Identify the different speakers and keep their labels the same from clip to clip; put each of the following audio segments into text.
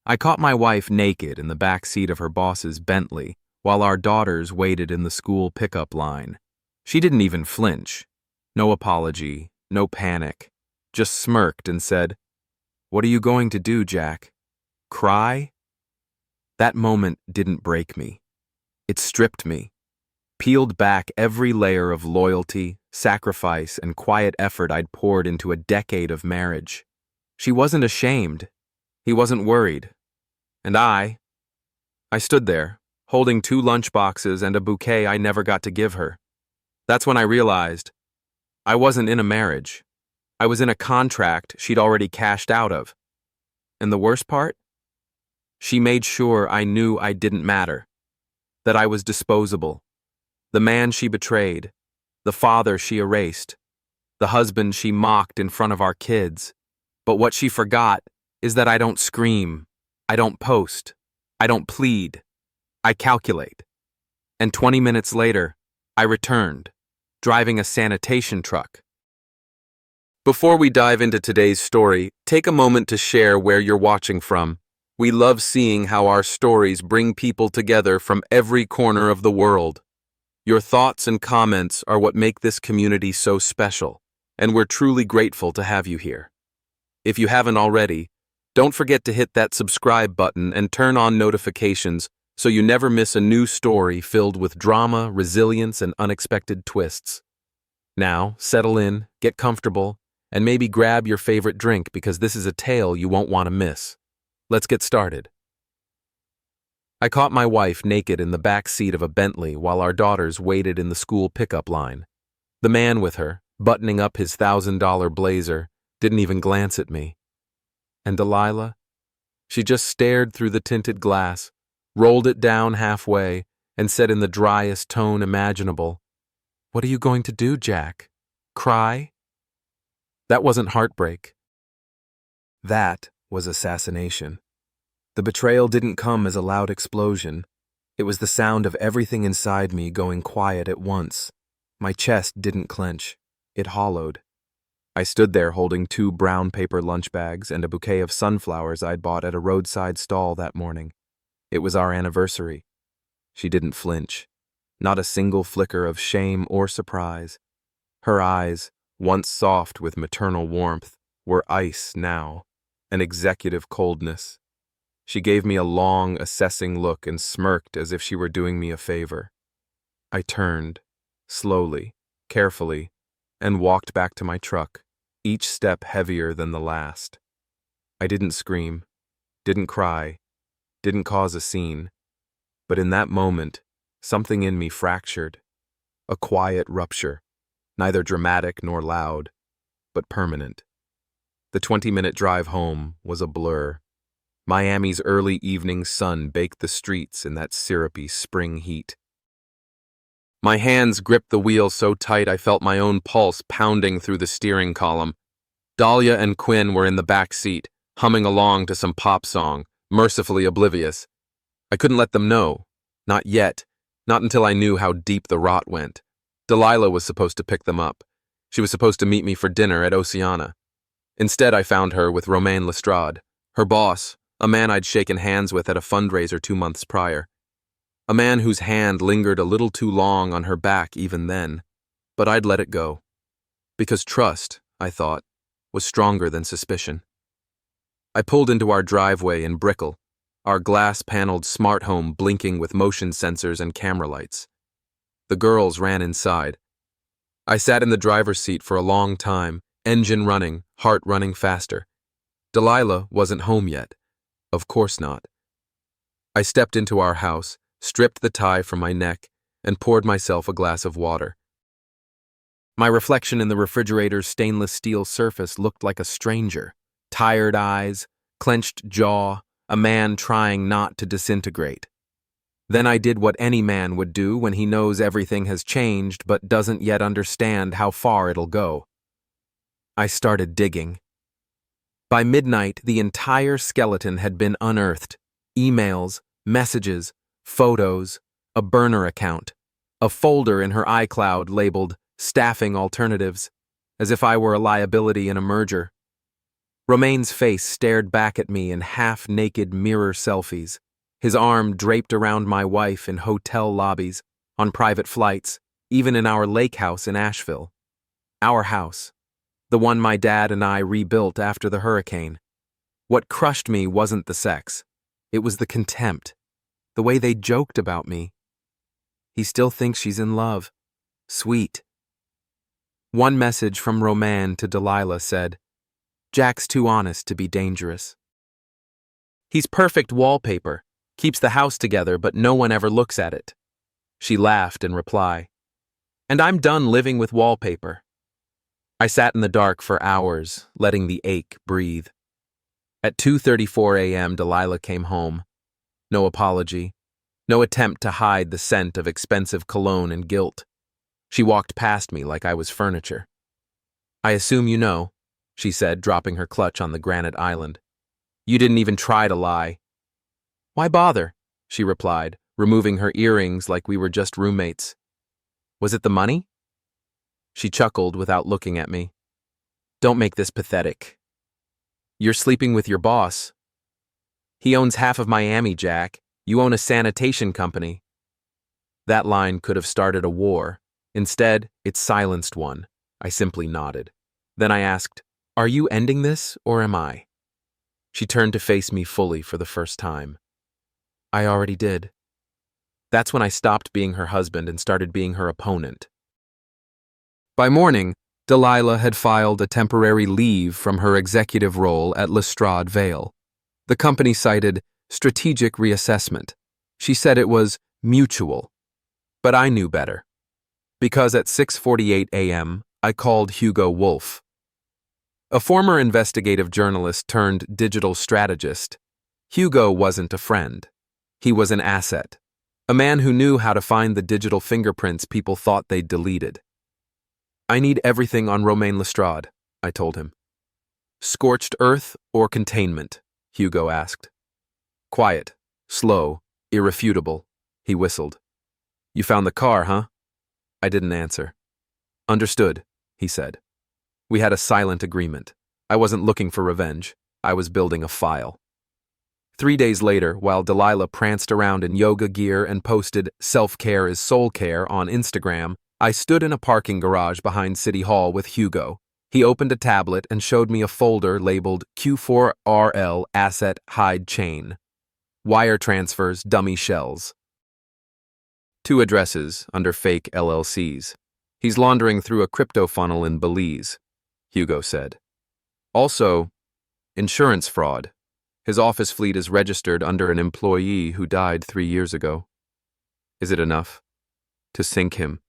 Speaker 1: I caught my wife naked in the back seat of her boss's Bentley while our daughters waited in the school pickup line. She didn't even flinch. No apology, no panic. Just smirked and said, "What are you going to do, Jack? Cry?" That moment didn't break me. It stripped me, peeled back every layer of loyalty, sacrifice, and quiet effort I'd poured into a decade of marriage. She wasn't ashamed. He wasn't worried. And I stood there, holding 2 lunchboxes and a bouquet I never got to give her. That's when I realized I wasn't in a marriage. I was in a contract she'd already cashed out of. And the worst part? She made sure I knew I didn't matter, that I was disposable. The man she betrayed, the father she erased, the husband she mocked in front of our kids. But what she forgot is that I don't scream, I don't post, I don't plead, I calculate. And 20 minutes later, I returned, driving a sanitation truck. Before we dive into today's story, take a moment to share where you're watching from. We love seeing how our stories bring people together from every corner of the world. Your thoughts and comments are what make this community so special, and we're truly grateful to have you here. If you haven't already, don't forget to hit that subscribe button and turn on notifications so you never miss a new story filled with drama, resilience, and unexpected twists. Now, settle in, get comfortable, and maybe grab your favorite drink because this is a tale you won't want to miss. Let's get started. I caught my wife naked in the back seat of a Bentley while our daughters waited in the school pickup line. The man with her, buttoning up his $1,000 blazer, didn't even glance at me. And Delilah? She just stared through the tinted glass, rolled it down halfway, and said in the driest tone imaginable, "What are you going to do, Jack? Cry?" That wasn't heartbreak. That was assassination. The betrayal didn't come as a loud explosion. It was the sound of everything inside me going quiet at once. My chest didn't clench. It hollowed. I stood there holding 2 brown paper lunch bags and a bouquet of sunflowers I'd bought at a roadside stall that morning. It was our anniversary. She didn't flinch. Not a single flicker of shame or surprise. Her eyes, once soft with maternal warmth, were ice now, an executive coldness. She gave me a long, assessing look and smirked as if she were doing me a favor. I turned, slowly, carefully, and walked back to my truck, each step heavier than the last. I didn't scream, didn't cry, didn't cause a scene, but in that moment, something in me fractured. A quiet rupture, neither dramatic nor loud, but permanent. The 20-minute drive home was a blur. Miami's early evening sun baked the streets in that syrupy spring heat. My hands gripped the wheel so tight I felt my own pulse pounding through the steering column. Dahlia and Quinn were in the back seat, humming along to some pop song, mercifully oblivious. I couldn't let them know. Not yet. Not until I knew how deep the rot went. Delilah was supposed to pick them up. She was supposed to meet me for dinner at Oceana. Instead, I found her with Romain Lestrade, her boss, a man I'd shaken hands with at a fundraiser 2 months prior. A man whose hand lingered a little too long on her back even then, but I'd let it go. Because trust, I thought, was stronger than suspicion. I pulled into our driveway in Brickell, our glass-paneled smart home blinking with motion sensors and camera lights. The girls ran inside. I sat in the driver's seat for a long time, engine running, heart running faster. Delilah wasn't home yet. Of course not. I stepped into our house, stripped the tie from my neck, and poured myself a glass of water. My reflection in the refrigerator's stainless steel surface looked like a stranger. Tired eyes, clenched jaw, a man trying not to disintegrate. Then I did what any man would do when he knows everything has changed but doesn't yet understand how far it'll go. I started digging. By midnight, the entire skeleton had been unearthed. Emails, messages, photos, a burner account, a folder in her iCloud labeled Staffing Alternatives, as if I were a liability in a merger. Romaine's face stared back at me in half-naked mirror selfies, his arm draped around my wife in hotel lobbies, on private flights, even in our lake house in Asheville. Our house, the one my dad and I rebuilt after the hurricane. What crushed me wasn't the sex. It was the contempt, the way they joked about me. He still thinks she's in love. Sweet. One message from Romain to Delilah said, "Jack's too honest to be dangerous. He's perfect wallpaper, keeps the house together, but no one ever looks at it." She laughed in reply. And I'm done living with wallpaper. I sat in the dark for hours, letting the ache breathe. At 2:34 a.m., Delilah came home. No apology, no attempt to hide the scent of expensive cologne and guilt. She walked past me like I was furniture. "I assume you know," she said, dropping her clutch on the granite island. "You didn't even try to lie." "Why bother?" she replied, removing her earrings like we were just roommates. "Was it the money?" She chuckled without looking at me. "Don't make this pathetic. You're sleeping with your boss. He owns half of Miami, Jack. You own a sanitation company." That line could have started a war. Instead, it silenced one. I simply nodded. Then I asked, "Are you ending this, or am I?" She turned to face me fully for the first time. "I already did." That's when I stopped being her husband and started being her opponent. By morning, Delilah had filed a temporary leave from her executive role at Lestrade Vale. The company cited strategic reassessment. She said it was mutual. But I knew better. Because at 6:48 a.m., I called Hugo Wolf. A former investigative journalist turned digital strategist, Hugo wasn't a friend. He was an asset. A man who knew how to find the digital fingerprints people thought they'd deleted. "I need everything on Romain Lestrade," I told him. "Scorched earth or containment?" Hugo asked. "Quiet, slow, irrefutable," he whistled. "You found the car, huh?" I didn't answer. "Understood," he said. We had a silent agreement. I wasn't looking for revenge. I was building a file. 3 days later, while Delilah pranced around in yoga gear and posted "self-care is soul care" on Instagram, I stood in a parking garage behind City Hall with Hugo. He opened a tablet and showed me a folder labeled Q4RL Asset Hide Chain. Wire transfers, dummy shells. 2 addresses under fake LLCs. He's laundering through a crypto funnel in Belize, Hugo said. Also, insurance fraud. His office fleet is registered under an employee who died 3 years ago. Is it enough? To sink him,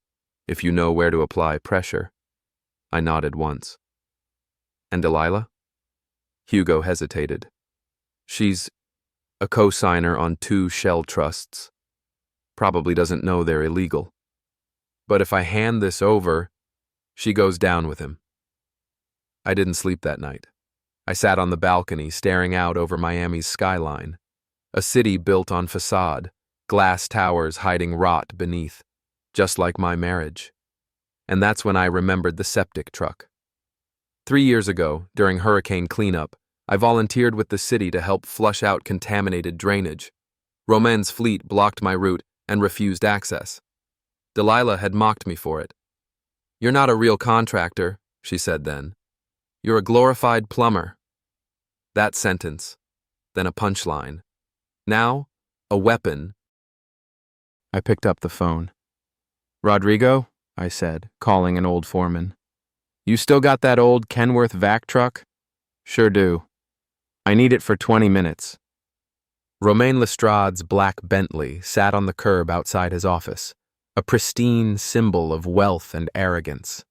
Speaker 1: if you know where to apply pressure. I nodded once. And Delilah? Hugo hesitated. She's a co-signer on 2 shell trusts. Probably doesn't know they're illegal. But if I hand this over, she goes down with him. I didn't sleep that night. I sat on the balcony staring out over Miami's skyline, a city built on facade, glass towers hiding rot beneath, just like my marriage. And that's when I remembered the septic truck. 3 years ago, during hurricane cleanup, I volunteered with the city to help flush out contaminated drainage. Romain's fleet blocked my route and refused access. Delilah had mocked me for it. "You're not a real contractor," she said then. "You're a glorified plumber." That sentence, then a punchline. Now, a weapon. I picked up the phone. "Rodrigo," I said, calling an old foreman. "You still got that old Kenworth vac truck?" "Sure do. I need it for 20 minutes. Romain Lestrade's black Bentley sat on the curb outside his office, a pristine symbol of wealth and arrogance.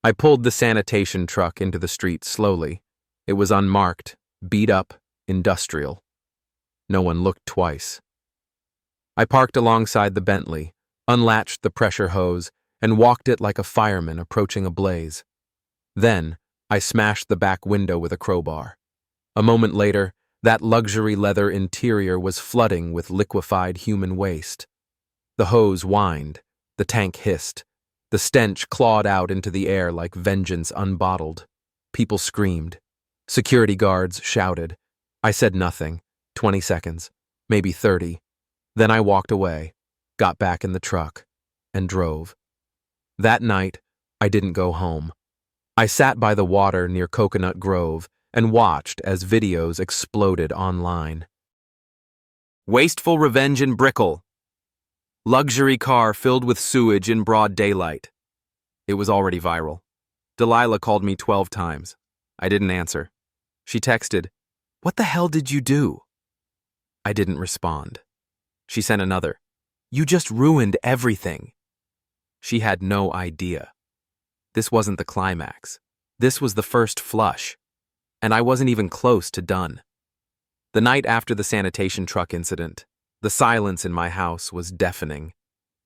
Speaker 1: I pulled the sanitation truck into the street slowly. It was unmarked, beat up, industrial. No one looked twice. I parked alongside the Bentley, unlatched the pressure hose, and walked it like a fireman approaching a blaze. Then, I smashed the back window with a crowbar. A moment later, that luxury leather interior was flooding with liquefied human waste. The hose whined, the tank hissed, the stench clawed out into the air like vengeance unbottled. People screamed. Security guards shouted. I said nothing. 20 seconds, maybe 30. Then I walked away, got back in the truck, and drove. That night, I didn't go home. I sat by the water near Coconut Grove and watched as videos exploded online. Wasteful revenge in Brickell. Luxury car filled with sewage in broad daylight. It was already viral. Delilah called me 12 times. I didn't answer. She texted, "What the hell did you do?" I didn't respond. She sent another, "You just ruined everything." She had no idea. This wasn't the climax. This was the first flush. And I wasn't even close to done. The night after the sanitation truck incident, the silence in my house was deafening.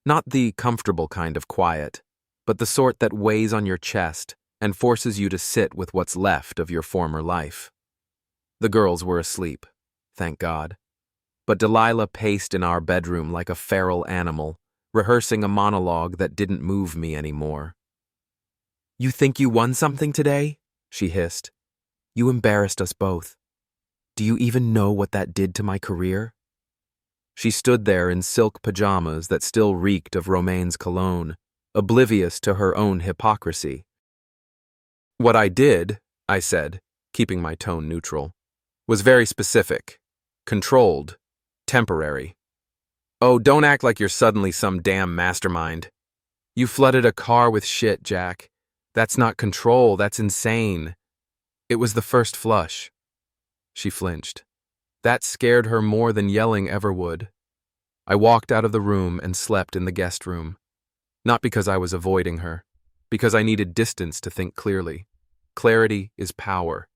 Speaker 1: Not the comfortable kind of quiet, but the sort that weighs on your chest and forces you to sit with what's left of your former life. The girls were asleep, thank God. But Delilah paced in our bedroom like a feral animal, rehearsing a monologue that didn't move me anymore. "You think you won something today?" she hissed. "You embarrassed us both. Do you even know what that did to my career?" She stood there in silk pajamas that still reeked of Romaine's cologne, oblivious to her own hypocrisy. "What I did," I said, keeping my tone neutral, "was very specific, controlled, temporary. Oh, don't act like you're suddenly some damn mastermind. You flooded a car with shit, Jack. That's not control, that's insane. It was the first flush." She flinched. That scared her more than yelling ever would. I walked out of the room and slept in the guest room. Not because I was avoiding her, because I needed distance to think clearly. Clarity is power.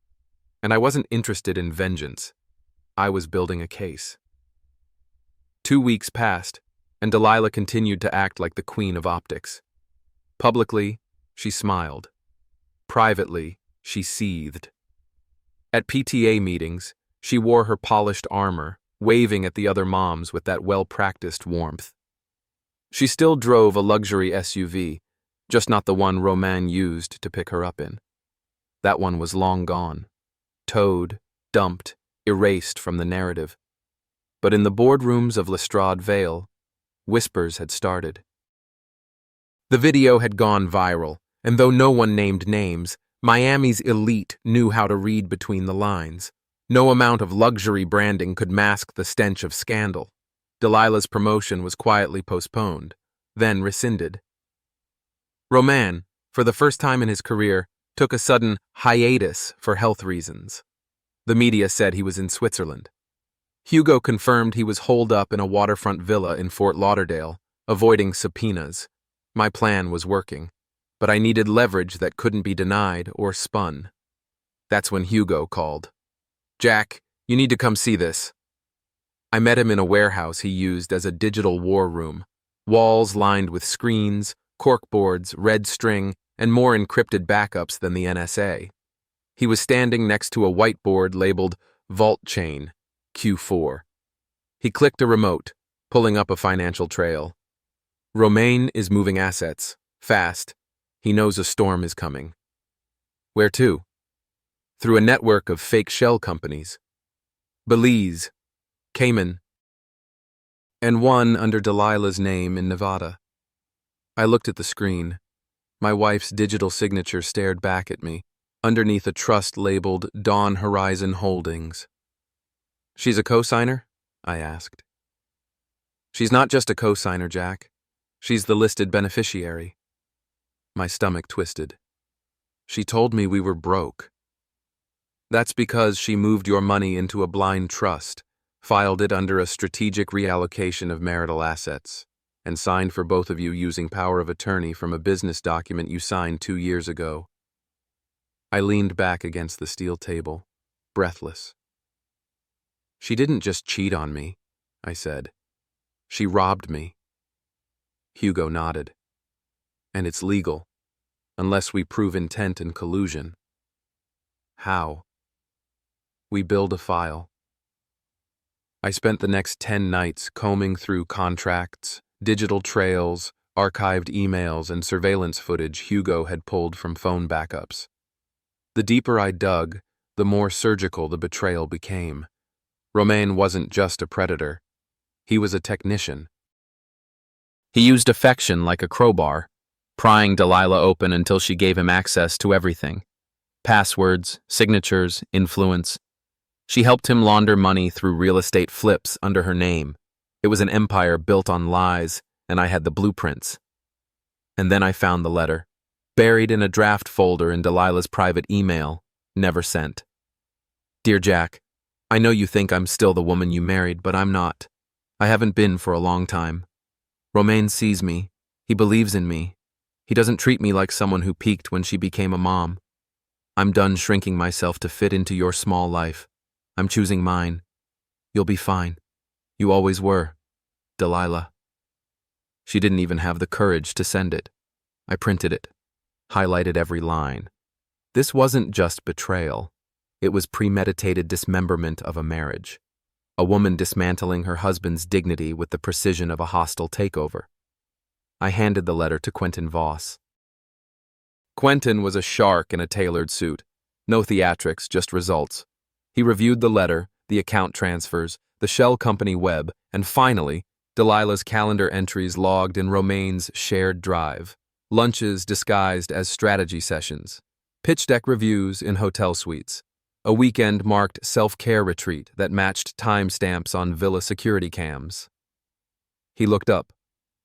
Speaker 1: And I wasn't interested in vengeance. I was building a case. 2 weeks passed, and Delilah continued to act like the queen of optics. Publicly, she smiled. Privately, she seethed. At PTA meetings, she wore her polished armor, waving at the other moms with that well-practiced warmth. She still drove a luxury SUV, just not the one Romain used to pick her up in. That one was long gone, towed, dumped, erased from the narrative. But in the boardrooms of Lestrade Vale, whispers had started. The video had gone viral, and though no one named names, Miami's elite knew how to read between the lines. No amount of luxury branding could mask the stench of scandal. Delilah's promotion was quietly postponed, then rescinded. Romain, for the first time in his career, took a sudden hiatus for health reasons. The media said he was in Switzerland. Hugo confirmed he was holed up in a waterfront villa in Fort Lauderdale, avoiding subpoenas. My plan was working, but I needed leverage that couldn't be denied or spun. That's when Hugo called. "Jack, you need to come see this." I met him in a warehouse he used as a digital war room, walls lined with screens, corkboards, red string, and more encrypted backups than the NSA. He was standing next to a whiteboard labeled Vault Chain, Q4. He clicked a remote, pulling up a financial trail. "Romain is moving assets, fast. He knows a storm is coming." "Where to?" "Through a network of fake shell companies. Belize, Cayman, and one under Delilah's name in Nevada." I looked at the screen. My wife's digital signature stared back at me, underneath a trust labeled Dawn Horizon Holdings. "She's a co-signer?" I asked. "She's not just a co-signer, Jack. She's the listed beneficiary." My stomach twisted. "She told me we were broke." "That's because she moved your money into a blind trust, filed it under a strategic reallocation of marital assets, and signed for both of you using power of attorney from a business document you signed 2 years ago." I leaned back against the steel table, breathless. "She didn't just cheat on me," I said. "She robbed me." Hugo nodded. "And it's legal, unless we prove intent and collusion." "How?" "We build a file." I spent the next 10 nights combing through contracts, digital trails, archived emails, and surveillance footage Hugo had pulled from phone backups. The deeper I dug, the more surgical the betrayal became. Romain wasn't just a predator. He was a technician. He used affection like a crowbar, prying Delilah open until she gave him access to everything. Passwords, signatures, influence. She helped him launder money through real estate flips under her name. It was an empire built on lies, and I had the blueprints. And then I found the letter, buried in a draft folder in Delilah's private email, never sent. Dear Jack, I know you think I'm still the woman you married, but I'm not. I haven't been for a long time. Romain sees me. He believes in me. He doesn't treat me like someone who peaked when she became a mom. I'm done shrinking myself to fit into your small life. I'm choosing mine. You'll be fine. You always were. Delilah. She didn't even have the courage to send it. I printed it, highlighted every line. This wasn't just betrayal. It was premeditated dismemberment of a marriage. A woman dismantling her husband's dignity with the precision of a hostile takeover. I handed the letter to Quentin Voss. Quentin was a shark in a tailored suit. No theatrics, just results. He reviewed the letter, the account transfers, the shell company web, and finally, Delilah's calendar entries logged in Romain's shared drive. Lunches disguised as strategy sessions. Pitch deck reviews in hotel suites. A weekend-marked self-care retreat that matched timestamps on villa security cams. He looked up.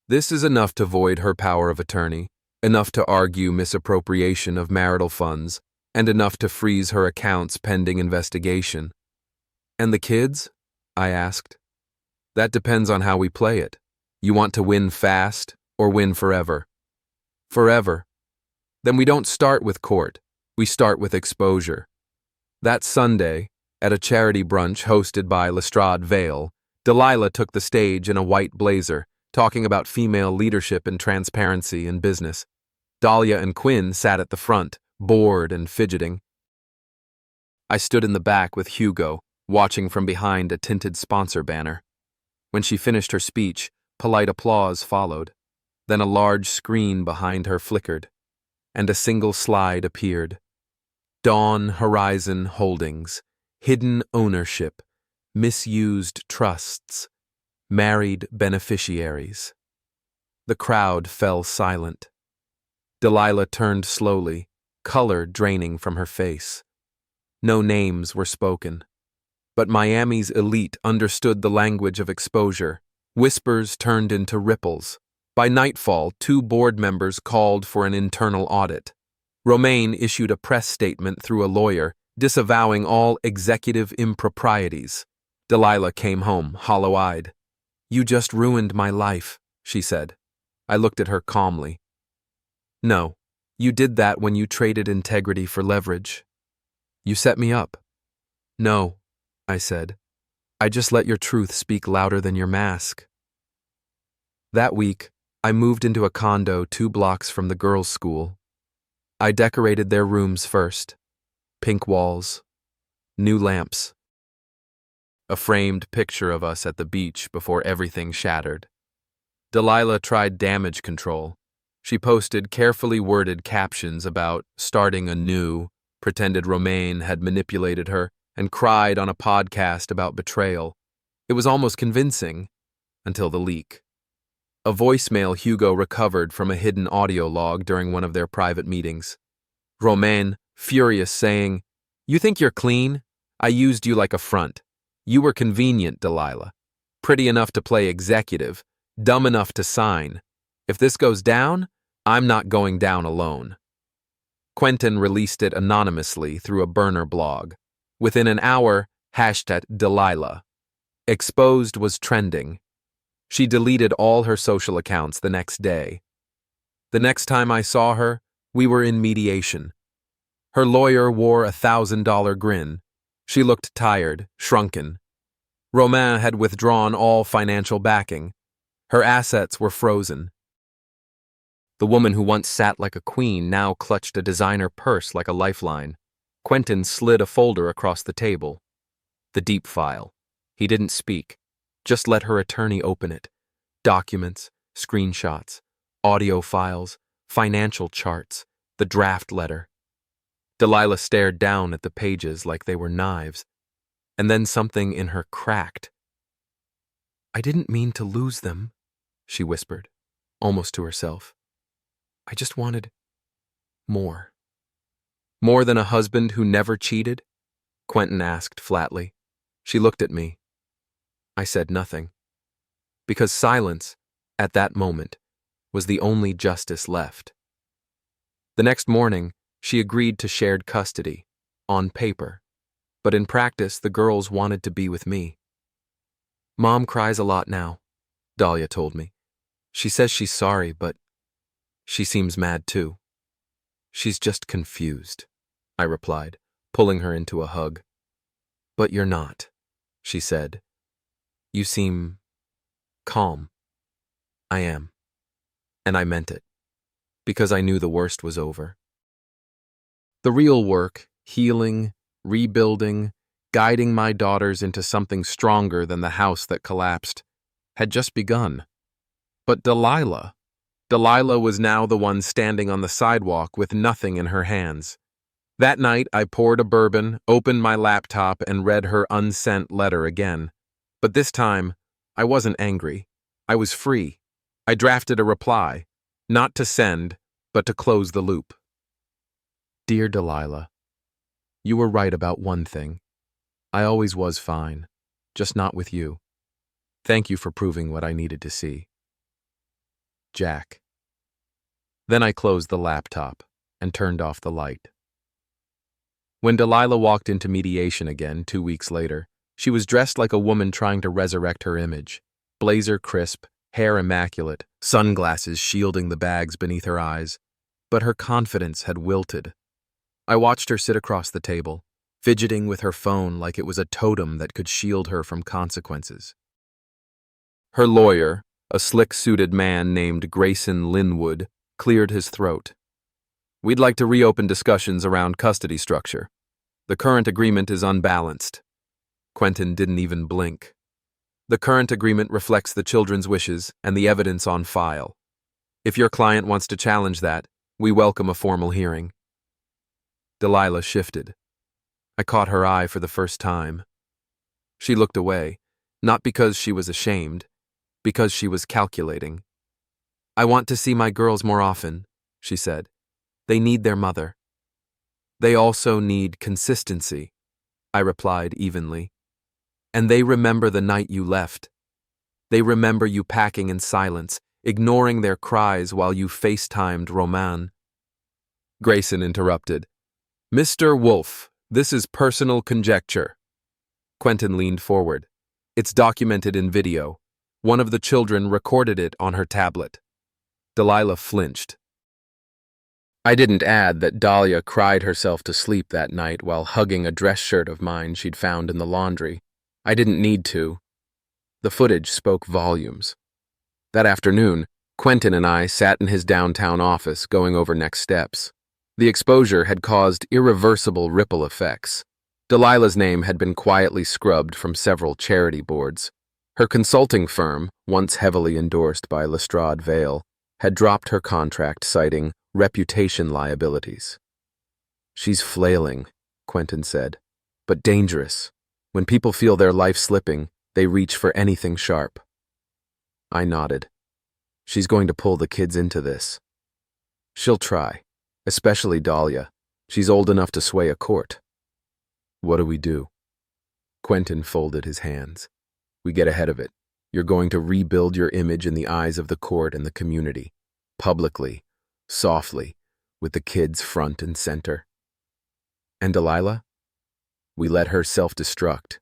Speaker 1: This is enough to void her power of attorney, enough to argue misappropriation of marital funds, and enough to freeze her accounts pending investigation. And the kids? I asked. That depends on how we play it. You want to win fast or win forever? Forever. Then we don't start with court. We start with exposure. That Sunday, at a charity brunch hosted by Lestrade Vale, Delilah took the stage in a white blazer, talking about female leadership and transparency in business. Dahlia and Quinn sat at the front, bored and fidgeting. I stood in the back with Hugo, watching from behind a tinted sponsor banner. When she finished her speech, polite applause followed. Then a large screen behind her flickered, and a single slide appeared. Dawn Horizon Holdings, hidden ownership, misused trusts, married beneficiaries. The crowd fell silent. Delilah turned slowly, color draining from her face. No names were spoken. But Miami's elite understood the language of exposure. Whispers turned into ripples. By nightfall, 2 board members called for an internal audit. Romain issued a press statement through a lawyer, disavowing all executive improprieties. Delilah came home, hollow-eyed. You just ruined my life, she said. I looked at her calmly. No, you did that when you traded integrity for leverage. You set me up. No, I said. I just let your truth speak louder than your mask. That week, I moved into a condo 2 blocks from the girls' school. I decorated their rooms first. Pink walls, new lamps. A framed picture of us at the beach before everything shattered. Delilah tried damage control. She posted carefully worded captions about starting anew, pretended Romain had manipulated her, and cried on a podcast about betrayal. It was almost convincing, until the leak. A voicemail Hugo recovered from a hidden audio log during one of their private meetings. Romain, furious, saying, You think you're clean? I used you like a front. You were convenient, Delilah. Pretty enough to play executive, dumb enough to sign. If this goes down, I'm not going down alone. Quentin released it anonymously through a burner blog. Within an hour, #Delilah. Exposed was trending. She deleted all her social accounts the next day. The next time I saw her, we were in mediation. Her lawyer wore a $1,000 grin. She looked tired, shrunken. Romain had withdrawn all financial backing. Her assets were frozen. The woman who once sat like a queen now clutched a designer purse like a lifeline. Quentin slid a folder across the table. The deep file. He didn't speak. Just let her attorney open it. Documents, screenshots, audio files, financial charts, the draft letter. Delilah stared down at the pages like they were knives, and then something in her cracked. "I didn't mean to lose them," she whispered, almost to herself. "I just wanted more." "More than a husband who never cheated?" Quentin asked flatly. She looked at me. I said nothing, because silence, at that moment, was the only justice left. The next morning, she agreed to shared custody, on paper, but in practice the girls wanted to be with me. "Mom cries a lot now," Dahlia told me. "She says she's sorry, but she seems mad too." "She's just confused," I replied, pulling her into a hug. "But you're not," she said. "You seem calm." "I am." And I meant it, because I knew the worst was over. The real work, healing, rebuilding, guiding my daughters into something stronger than the house that collapsed, had just begun. But Delilah was now the one standing on the sidewalk with nothing in her hands. That night, I poured a bourbon, opened my laptop, and read her unsent letter again. But this time, I wasn't angry. I was free. I drafted a reply, not to send, but to close the loop. "Dear Delilah, you were right about one thing. I always was fine, just not with you. Thank you for proving what I needed to see. Jack." Then I closed the laptop and turned off the light. When Delilah walked into mediation again 2 weeks later, she was dressed like a woman trying to resurrect her image. Blazer crisp, hair immaculate, sunglasses shielding the bags beneath her eyes. But her confidence had wilted. I watched her sit across the table, fidgeting with her phone like it was a totem that could shield her from consequences. Her lawyer, a slick-suited man named Grayson Linwood, cleared his throat. "We'd like to reopen discussions around custody structure. The current agreement is unbalanced." Quentin didn't even blink. "The current agreement reflects the children's wishes and the evidence on file. If your client wants to challenge that, we welcome a formal hearing." Delilah shifted. I caught her eye for the first time. She looked away, not because she was ashamed, because she was calculating. "I want to see my girls more often," she said. "They need their mother." "They also need consistency," I replied evenly. "And they remember the night you left. They remember you packing in silence, ignoring their cries while you FaceTimed Roman." Grayson interrupted. "Mr. Wolf, this is personal conjecture." Quentin leaned forward. "It's documented in video. One of the children recorded it on her tablet." Delilah flinched. I didn't add that Dahlia cried herself to sleep that night while hugging a dress shirt of mine she'd found in the laundry. I didn't need to. The footage spoke volumes. That afternoon, Quentin and I sat in his downtown office going over next steps. The exposure had caused irreversible ripple effects. Delilah's name had been quietly scrubbed from several charity boards. Her consulting firm, once heavily endorsed by Lestrade Vale, had dropped her contract citing reputation liabilities. "She's flailing," Quentin said, "but dangerous. When people feel their life slipping, they reach for anything sharp." I nodded. "She's going to pull the kids into this." "She'll try, especially Dahlia. She's old enough to sway a court." "What do we do?" Quentin folded his hands. "We get ahead of it. You're going to rebuild your image in the eyes of the court and the community. Publicly, softly, with the kids front and center." "And Delilah?" "We let her self-destruct."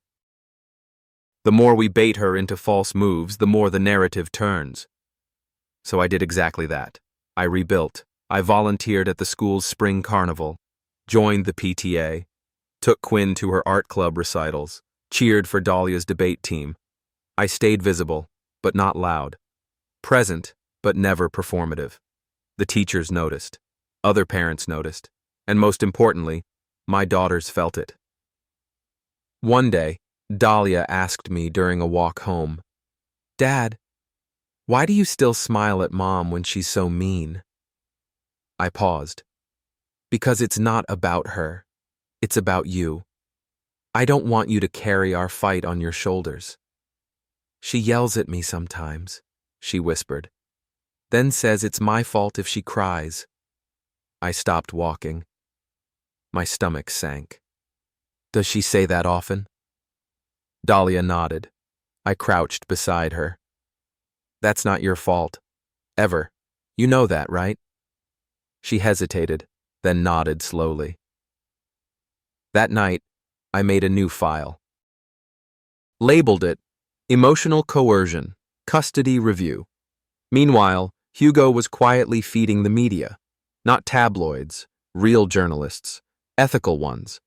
Speaker 1: The more we bait her into false moves, the more the narrative turns. So I did exactly that. I rebuilt. I volunteered at the school's spring carnival, joined the PTA, took Quinn to her art club recitals, cheered for Dahlia's debate team. I stayed visible, but not loud. Present, but never performative. The teachers noticed. Other parents noticed. And most importantly, my daughters felt it. One day, Dahlia asked me during a walk home, "Dad, why do you still smile at Mom when she's so mean?" I paused. Because it's not about her. It's about you. I don't want you to carry our fight on your shoulders. She yells at me sometimes, she whispered, then says it's my fault if she cries. I stopped walking. My stomach sank. Does she say that often? Dahlia nodded. I crouched beside her. That's not your fault. Ever. You know that, right? She hesitated, then nodded slowly. That night, I made a new file. Labeled it Emotional Coercion, Custody Review. Meanwhile, Hugo was quietly feeding the media. Not tabloids, real journalists, ethical ones.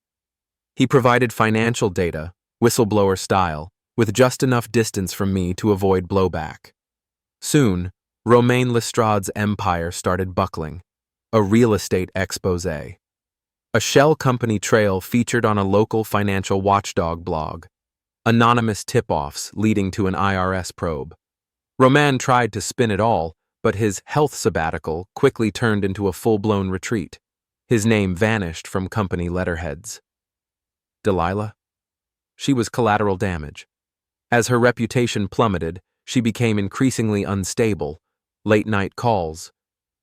Speaker 1: He provided financial data, whistleblower style, with just enough distance from me to avoid blowback. Soon, Romain Lestrade's empire started buckling. A real estate expose. A shell company trail featured on a local financial watchdog blog. Anonymous tip-offs leading to an IRS probe. Romain tried to spin it all, but his health sabbatical quickly turned into a full-blown retreat. His name vanished from company letterheads. Delilah? She was collateral damage. As her reputation plummeted, she became increasingly unstable. Late-night calls,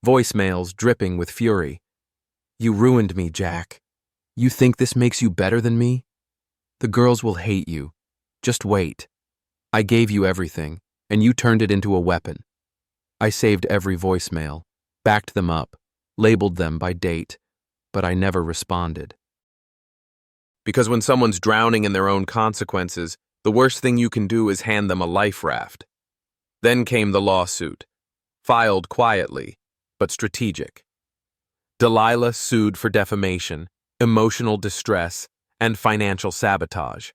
Speaker 1: voicemails dripping with fury. You ruined me, Jack. You think this makes you better than me? The girls will hate you. Just wait. I gave you everything, and you turned it into a weapon. I saved every voicemail, backed them up, labeled them by date, but I never responded. Because when someone's drowning in their own consequences, the worst thing you can do is hand them a life raft. Then came the lawsuit, filed quietly, but strategic. Delilah sued for defamation, emotional distress, and financial sabotage.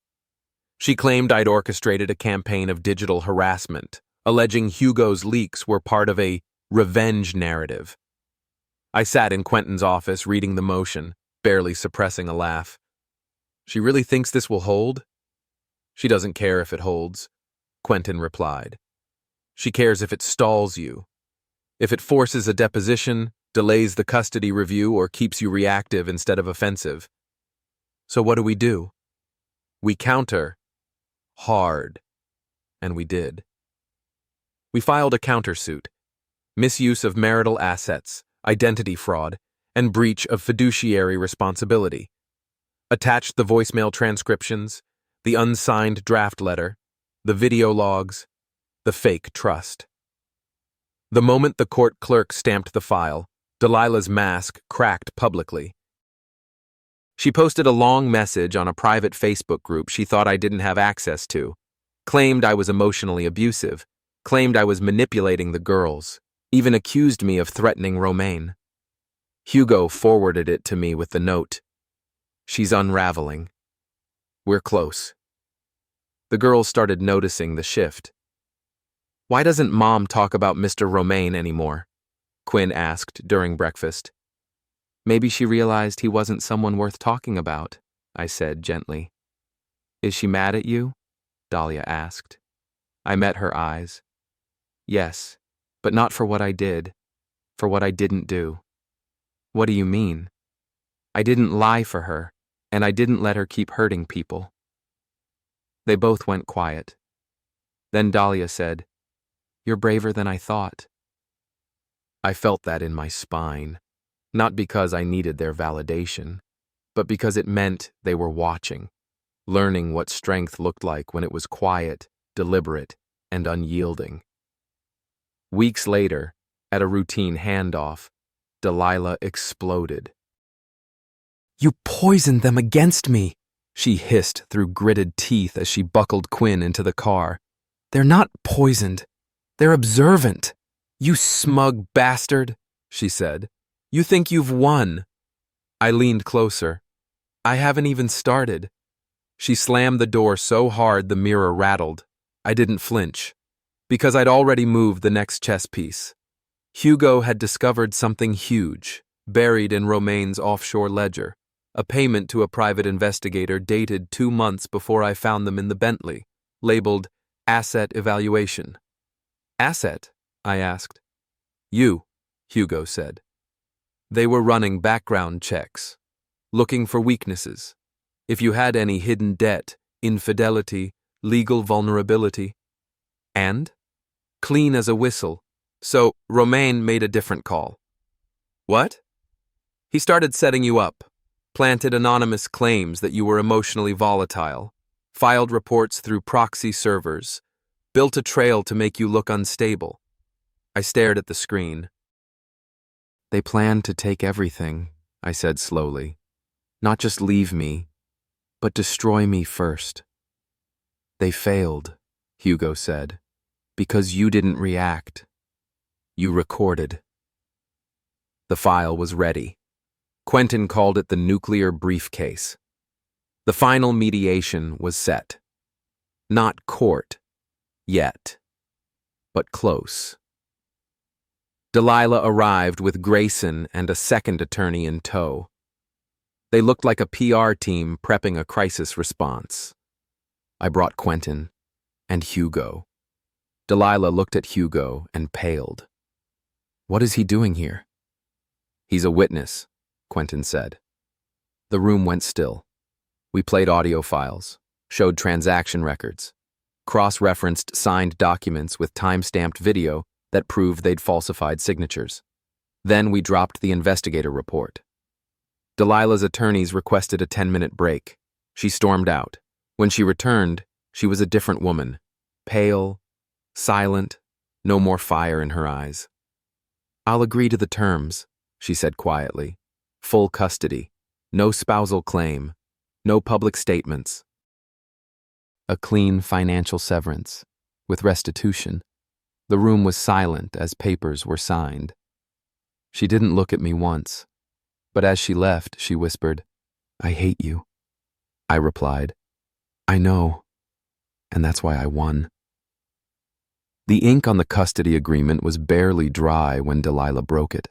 Speaker 1: She claimed I'd orchestrated a campaign of digital harassment, alleging Hugo's leaks were part of a revenge narrative. I sat in Quentin's office reading the motion, barely suppressing a laugh. She really thinks this will hold? She doesn't care if it holds, Quentin replied. She cares if it stalls you. If it forces a deposition, delays the custody review, or keeps you reactive instead of offensive. So what do? We counter. Hard. And we did. We filed a countersuit. Misuse of marital assets, identity fraud, and breach of fiduciary responsibility. Attached the voicemail transcriptions, the unsigned draft letter, the video logs, the fake trust. The moment the court clerk stamped the file, Delilah's mask cracked publicly. She posted a long message on a private Facebook group she thought I didn't have access to, claimed I was emotionally abusive, claimed I was manipulating the girls, even accused me of threatening Romain. Hugo forwarded it to me with the note, "She's unraveling. We're close." The girls started noticing the shift. "Why doesn't Mom talk about Mr. Romain anymore?" Quinn asked during breakfast. "Maybe she realized he wasn't someone worth talking about," I said gently. "Is she mad at you?" Dahlia asked. I met her eyes. "Yes, but not for what I did, for what I didn't do." "What do you mean?" "I didn't lie for her, and I didn't let her keep hurting people." They both went quiet. Then Dahlia said, "You're braver than I thought." I felt that in my spine, not because I needed their validation, but because it meant they were watching, learning what strength looked like when it was quiet, deliberate, and unyielding. Weeks later, at a routine handoff, Delilah exploded. "You poisoned them against me," she hissed through gritted teeth as she buckled Quinn into the car. "They're not poisoned. They're observant." "You smug bastard," she said. "You think you've won." I leaned closer. "I haven't even started." She slammed the door so hard the mirror rattled. I didn't flinch, because I'd already moved the next chess piece. Hugo had discovered something huge, buried in Romain's offshore ledger, a payment to a private investigator dated 2 months before I found them in the Bentley, labeled Asset Evaluation. "Asset?" I asked. "You," Hugo said. They were running background checks, looking for weaknesses. If you had any hidden debt, infidelity, legal vulnerability. And? Clean as a whistle. So, Romain made a different call. What? He started setting you up, planted anonymous claims that you were emotionally volatile, filed reports through proxy servers, built a trail to make you look unstable. I stared at the screen. They planned to take everything, I said slowly. Not just leave me, but destroy me first. They failed, Hugo said, because you didn't react. You recorded. The file was ready. Quentin called it the nuclear briefcase. The final mediation was set. Not court, yet, but close. Delilah arrived with Grayson and a second attorney in tow. They looked like a PR team prepping a crisis response. I brought Quentin and Hugo. Delilah looked at Hugo and paled. What is he doing here? He's a witness, Quentin said. The room went still. We played audio files, showed transaction records, cross-referenced signed documents with time-stamped video that proved they'd falsified signatures. Then we dropped the investigator report. Delilah's attorneys requested a 10-minute break. She stormed out. When she returned, she was a different woman, pale, silent, no more fire in her eyes. I'll agree to the terms, she said quietly. Full custody, no spousal claim, no public statements. A clean financial severance, with restitution. The room was silent as papers were signed. She didn't look at me once, but as she left, she whispered, I hate you. I replied, I know, and that's why I won. The ink on the custody agreement was barely dry when Delilah broke it.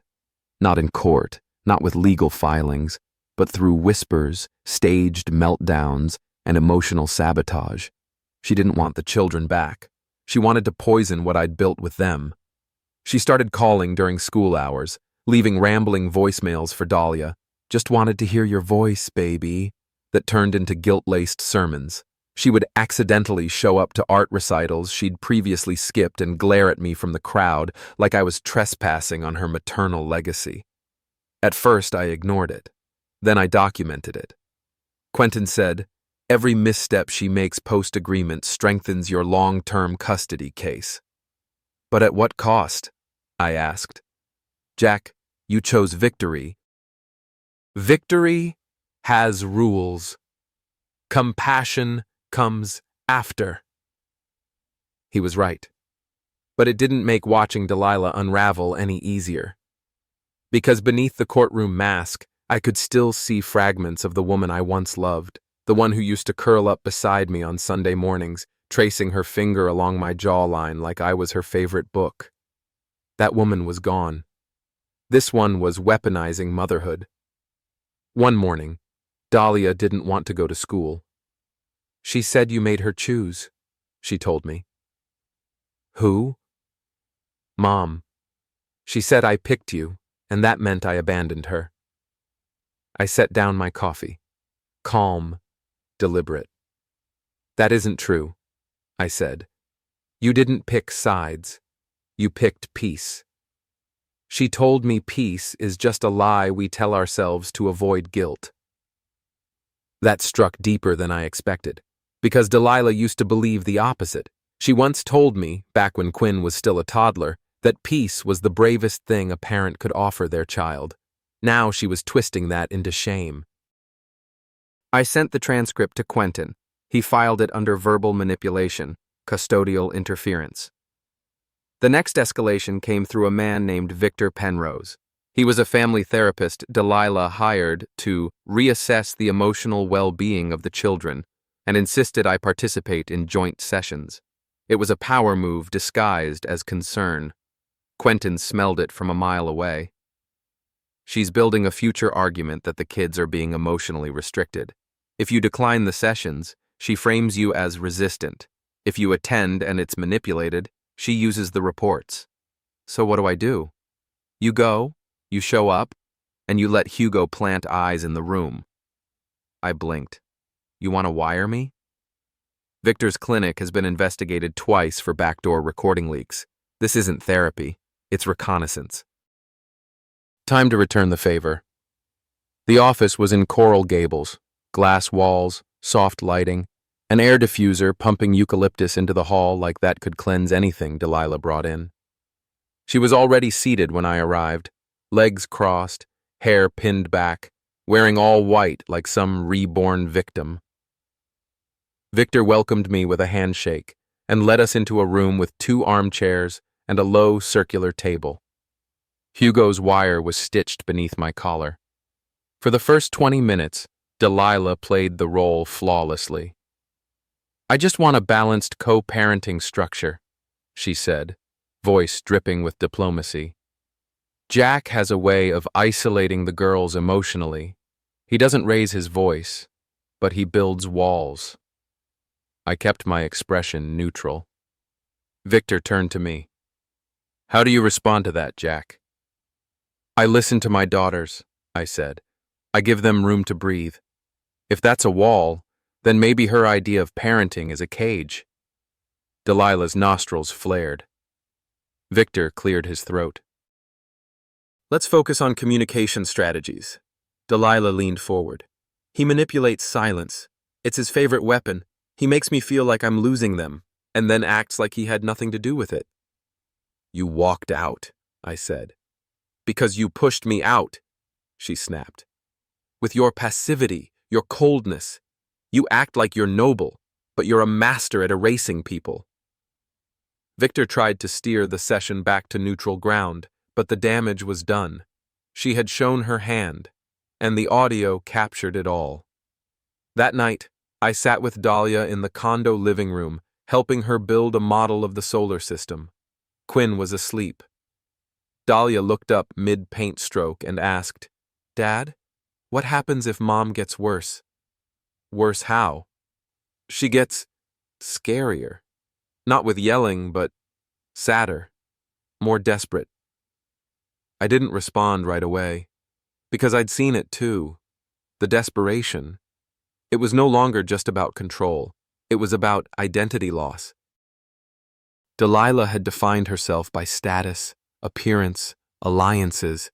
Speaker 1: Not in court, not with legal filings, but through whispers, staged meltdowns, and emotional sabotage. She didn't want the children back. She wanted to poison what I'd built with them. She started calling during school hours, leaving rambling voicemails for Dahlia. Just wanted to hear your voice, baby, that turned into guilt-laced sermons. She would accidentally show up to art recitals she'd previously skipped and glare at me from the crowd like I was trespassing on her maternal legacy. At first, I ignored it. Then I documented it. Quentin said, every misstep she makes post-agreement strengthens your long-term custody case. But at what cost? I asked. Jack, you chose victory. Victory has rules. Compassion comes after. He was right. But it didn't make watching Delilah unravel any easier. Because beneath the courtroom mask, I could still see fragments of the woman I once loved, the one who used to curl up beside me on Sunday mornings, tracing her finger along my jawline like I was her favorite book. That woman was gone. This one was weaponizing motherhood. One morning, Dahlia didn't want to go to school. She said you made her choose, she told me. Who? Mom. She said I picked you, and that meant I abandoned her. I set down my coffee, calm, deliberate. That isn't true, I said. You didn't pick sides. You picked peace. She told me peace is just a lie we tell ourselves to avoid guilt. That struck deeper than I expected, because Delilah used to believe the opposite. She once told me, back when Quinn was still a toddler, that peace was the bravest thing a parent could offer their child. Now she was twisting that into shame. I sent the transcript to Quentin. He filed it under verbal manipulation, custodial interference. The next escalation came through a man named Victor Penrose. He was a family therapist Delilah hired to reassess the emotional well-being of the children and insisted I participate in joint sessions. It was a power move disguised as concern. Quentin smelled it from a mile away. She's building a future argument that the kids are being emotionally restricted. If you decline the sessions, she frames you as resistant. If you attend and it's manipulated, she uses the reports. So what do? You go, you show up, and you let Hugo plant eyes in the room. I blinked. You want to wire me? Victor's clinic has been investigated twice for backdoor recording leaks. This isn't therapy, it's reconnaissance. Time to return the favor. The office was in Coral Gables, glass walls, soft lighting, an air diffuser pumping eucalyptus into the hall like that could cleanse anything Delilah brought in. She was already seated when I arrived, legs crossed, hair pinned back, wearing all white like some reborn victim. Victor welcomed me with a handshake and led us into a room with 2 armchairs and a low circular table. Hugo's wire was stitched beneath my collar. For the first 20 minutes, Delilah played the role flawlessly. I just want a balanced co-parenting structure, she said, voice dripping with diplomacy. Jack has a way of isolating the girls emotionally. He doesn't raise his voice, but he builds walls. I kept my expression neutral. Victor turned to me. How do you respond to that, Jack? I listen to my daughters, I said. I give them room to breathe. If that's a wall, then maybe her idea of parenting is a cage. Delilah's nostrils flared. Victor cleared his throat. Let's focus on communication strategies. Delilah leaned forward. He manipulates silence. It's his favorite weapon. He makes me feel like I'm losing them, and then acts like he had nothing to do with it. You walked out, I said. Because you pushed me out, she snapped. With your passivity, your coldness. You act like you're noble, but you're a master at erasing people. Victor tried to steer the session back to neutral ground, but the damage was done. She had shown her hand, and the audio captured it all. That night, I sat with Dahlia in the condo living room, helping her build a model of the solar system. Quinn was asleep. Dahlia looked up mid-paint stroke and asked, Dad, what happens if Mom gets worse? Worse how? She gets scarier. Not with yelling, but sadder, more desperate. I didn't respond right away, because I'd seen it too. The desperation. It was no longer just about control. It was about identity loss. Delilah had defined herself by status, appearance, alliances.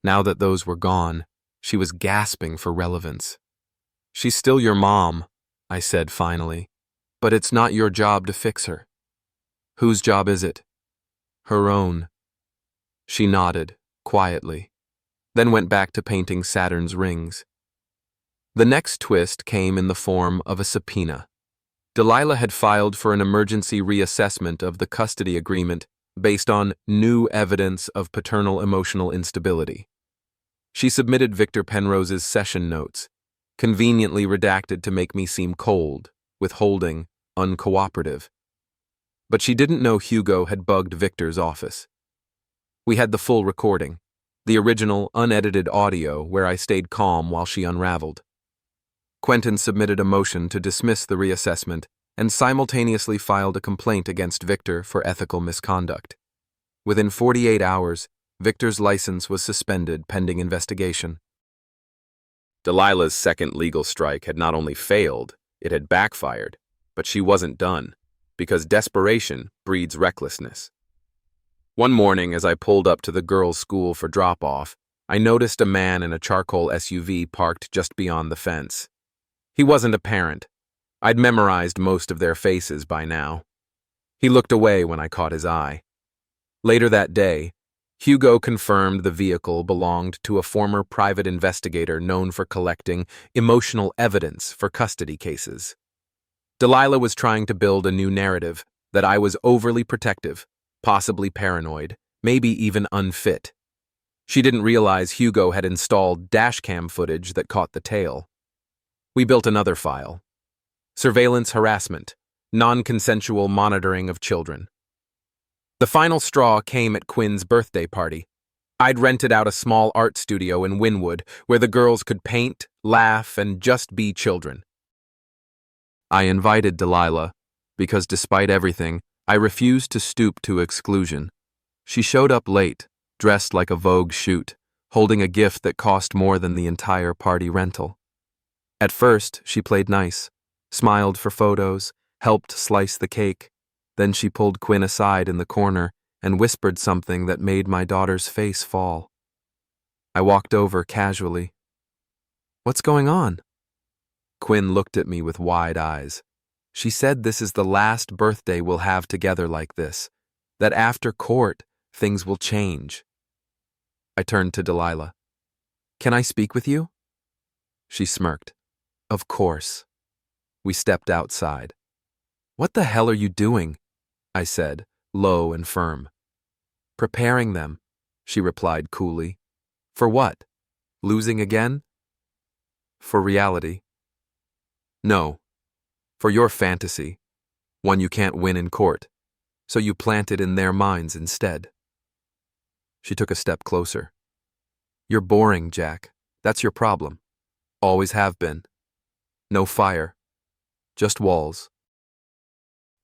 Speaker 1: Now that those were gone, she was gasping for relevance. She's still your mom, I said finally, but it's not your job to fix her. Whose job is it? Her own. She nodded, quietly, then went back to painting Saturn's rings. The next twist came in the form of a subpoena. Delilah had filed for an emergency reassessment of the custody agreement based on new evidence of paternal emotional instability. She submitted Victor Penrose's session notes, conveniently redacted to make me seem cold, withholding, uncooperative. But she didn't know Hugo had bugged Victor's office. We had the full recording, the original, unedited audio where I stayed calm while she unraveled. Quentin submitted a motion to dismiss the reassessment and simultaneously filed a complaint against Victor for ethical misconduct. Within 48 hours, Victor's license was suspended pending investigation. Delilah's second legal strike had not only failed, it had backfired, but she wasn't done, because desperation breeds recklessness. One morning, as I pulled up to the girls' school for drop-off, I noticed a man in a charcoal SUV parked just beyond the fence. He wasn't a parent. I'd memorized most of their faces by now. He looked away when I caught his eye. Later that day, Hugo confirmed the vehicle belonged to a former private investigator known for collecting emotional evidence for custody cases. Delilah was trying to build a new narrative that I was overly protective, possibly paranoid, maybe even unfit. She didn't realize Hugo had installed dashcam footage that caught the tail. We built another file. Surveillance harassment, non-consensual monitoring of children. The final straw came at Quinn's birthday party. I'd rented out a small art studio in Wynwood where the girls could paint, laugh, and just be children. I invited Delilah because despite everything, I refused to stoop to exclusion. She showed up late, dressed like a Vogue shoot, holding a gift that cost more than the entire party rental. At first, she played nice, smiled for photos, helped slice the cake. Then she pulled Quinn aside in the corner and whispered something that made my daughter's face fall. I walked over casually. "What's going on?" Quinn looked at me with wide eyes. She said this is the last birthday we'll have together like this, that after court, things will change. I turned to Delilah. "Can I speak with you?" She smirked. "Of course." We stepped outside. "What the hell are you doing?" I said, low and firm. "Preparing them," she replied coolly. "For what? Losing again?" "For reality." "No. For your fantasy. One you can't win in court. So you plant it in their minds instead." She took a step closer. "You're boring, Jack. That's your problem. Always have been. No fire. Just walls.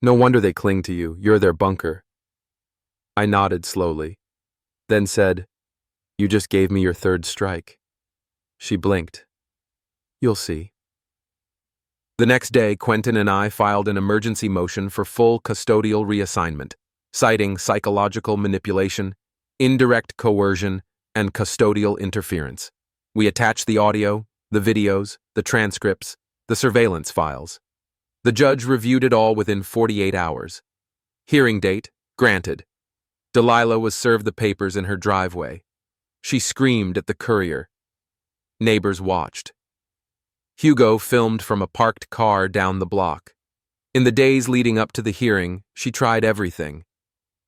Speaker 1: No wonder they cling to you. You're their bunker." I nodded slowly, then said, "You just gave me your third strike." She blinked. "You'll see." The next day, Quentin and I filed an emergency motion for full custodial reassignment, citing psychological manipulation, indirect coercion, and custodial interference. We attached the audio, the videos, the transcripts, the surveillance files. The judge reviewed it all within 48 hours. Hearing date, granted. Delilah was served the papers in her driveway. She screamed at the courier. Neighbors watched. Hugo filmed from a parked car down the block. In the days leading up to the hearing, she tried everything.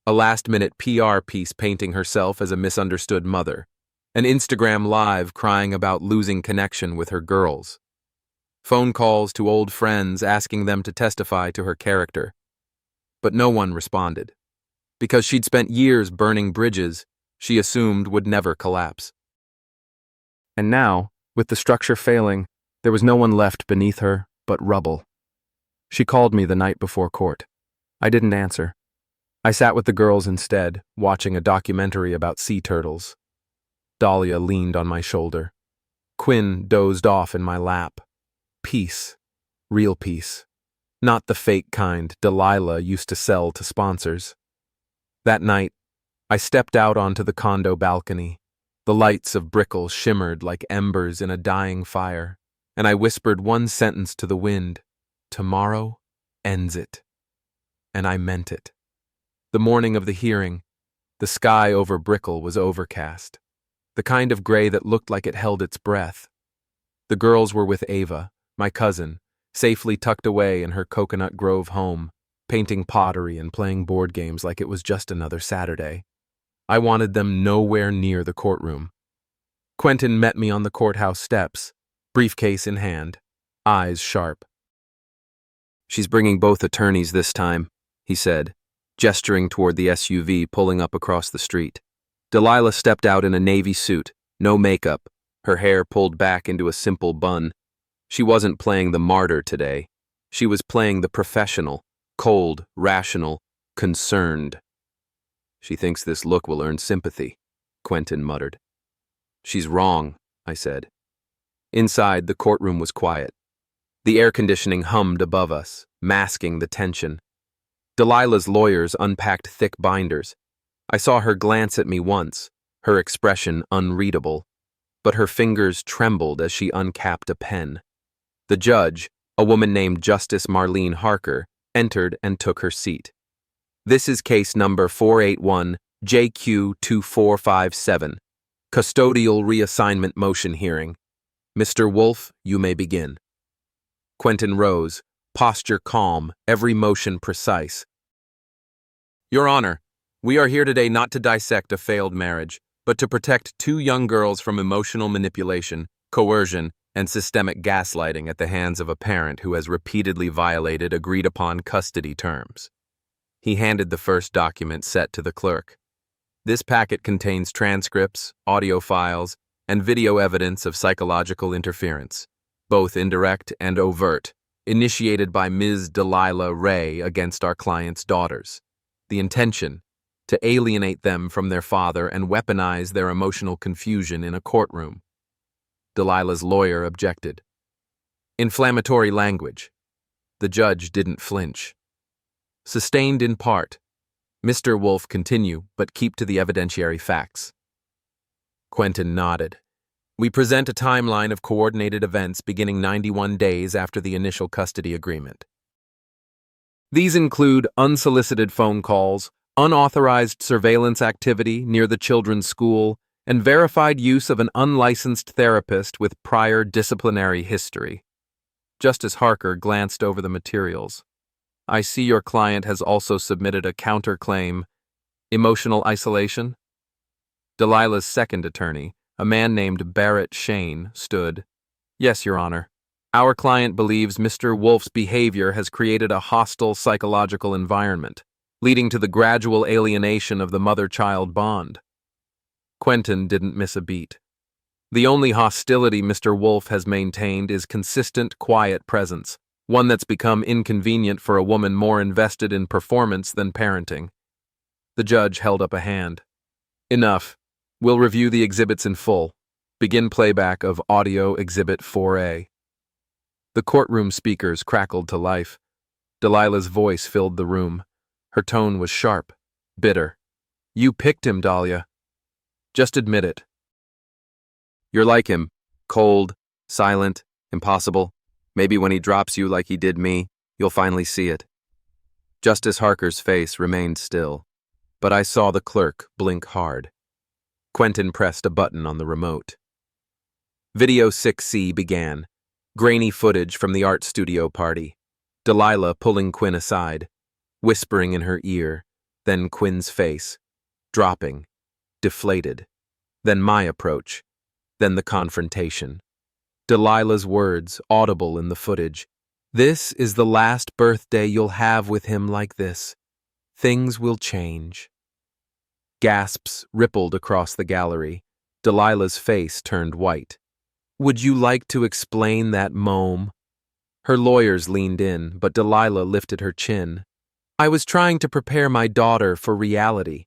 Speaker 1: A last-minute PR piece painting herself as a misunderstood mother. An Instagram live crying about losing connection with her girls. Phone calls to old friends asking them to testify to her character. But no one responded. Because she'd spent years burning bridges she assumed would never collapse. And now, with the structure failing, there was no one left beneath her but rubble. She called me the night before court. I didn't answer. I sat with the girls instead, watching a documentary about sea turtles. Dahlia leaned on my shoulder. Quinn dozed off in my lap. Peace. Real peace. Not the fake kind Delilah used to sell to sponsors. That night, I stepped out onto the condo balcony. The lights of Brickell shimmered like embers in a dying fire, and I whispered one sentence to the wind: "Tomorrow ends it." And I meant it. The morning of the hearing, the sky over Brickell was overcast, the kind of gray that looked like it held its breath. The girls were with Ava, my cousin, safely tucked away in her Coconut Grove home, painting pottery and playing board games like it was just another Saturday. I wanted them nowhere near the courtroom. Quentin met me on the courthouse steps, briefcase in hand, eyes sharp. "She's bringing both attorneys this time," he said, gesturing toward the SUV pulling up across the street. Delilah stepped out in a navy suit, no makeup, her hair pulled back into a simple bun. She wasn't playing the martyr today. She was playing the professional, cold, rational, concerned. "She thinks this look will earn sympathy," Quentin muttered. "She's wrong," I said. Inside, the courtroom was quiet. The air conditioning hummed above us, masking the tension. Delilah's lawyers unpacked thick binders. I saw her glance at me once, her expression unreadable, but her fingers trembled as she uncapped a pen. The judge, a woman named Justice Marlene Harker, entered and took her seat. "This is case number 481 JQ2457, custodial reassignment motion hearing. Mr. Wolf, you may begin." Quentin rose, posture calm, every motion precise. "Your Honor, we are here today not to dissect a failed marriage, but to protect two young girls from emotional manipulation, coercion, and systemic gaslighting at the hands of a parent who has repeatedly violated agreed-upon custody terms." He handed the first document set to the clerk. "This packet contains transcripts, audio files, and video evidence of psychological interference, both indirect and overt, initiated by Ms. Delilah Ray against our client's daughters. The intention: to alienate them from their father and weaponize their emotional confusion in a courtroom. Delilah's lawyer objected. Inflammatory language. The judge didn't flinch. Sustained in part. Mr. Wolf, continue, but keep to the evidentiary facts. Quentin nodded. We present a timeline of coordinated events beginning 91 days after the initial custody agreement. These include unsolicited phone calls, unauthorized surveillance activity near the children's school, and verified use of an unlicensed therapist with prior disciplinary history. Justice Harker glanced over the materials. I see your client has also submitted a counterclaim. Emotional isolation? Delilah's second attorney, a man named Barrett Shane, stood. Yes, Your Honor. Our client believes Mr. Wolf's behavior has created a hostile psychological environment, leading to the gradual alienation of the mother-child bond. Quentin didn't miss a beat. The only hostility Mr. Wolf has maintained is consistent, quiet presence, one that's become inconvenient for a woman more invested in performance than parenting. The judge held up a hand. Enough. We'll review the exhibits in full. Begin playback of Audio Exhibit 4A. The courtroom speakers crackled to life. Delilah's voice filled the room. Her tone was sharp, bitter. You picked him, Dahlia. Just admit it. You're like him. Cold, silent, impossible. Maybe when he drops you like he did me, you'll finally see it. Justice Harker's face remained still, but I saw the clerk blink hard. Quentin pressed a button on the remote. Video 6C began. Grainy footage from the art studio party. Delilah pulling Quinn aside, whispering in her ear, then Quinn's face, dropping, deflated, then my approach, then the confrontation. Delilah's words, audible in the footage. This is the last birthday you'll have with him like this. Things will change. Gasps rippled across the gallery. Delilah's face turned white. Would you like to explain that, Mom? Her lawyers leaned in, but Delilah lifted her chin. I was trying to prepare my daughter for reality.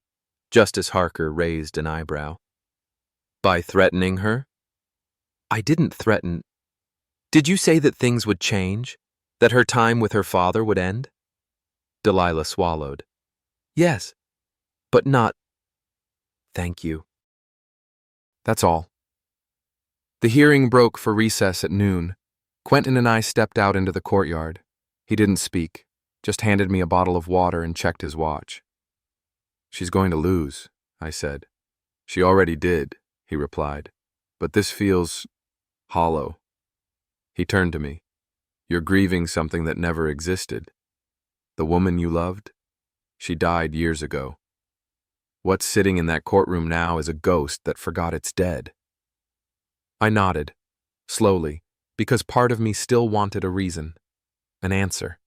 Speaker 1: Justice Harker raised an eyebrow. By threatening her? I didn't threaten. Did you say that things would change? That her time with her father would end? Delilah swallowed. Yes, but not. Thank you. That's all. The hearing broke for recess at noon. Quentin and I stepped out into the courtyard. He didn't speak, just handed me a bottle of water and checked his watch. She's going to lose, I said. She already did, he replied. But this feels hollow. He turned to me. You're grieving something that never existed. The woman you loved? She died years ago. What's sitting in that courtroom now is a ghost that forgot it's dead. I nodded, slowly, because part of me still wanted a reason, an answer,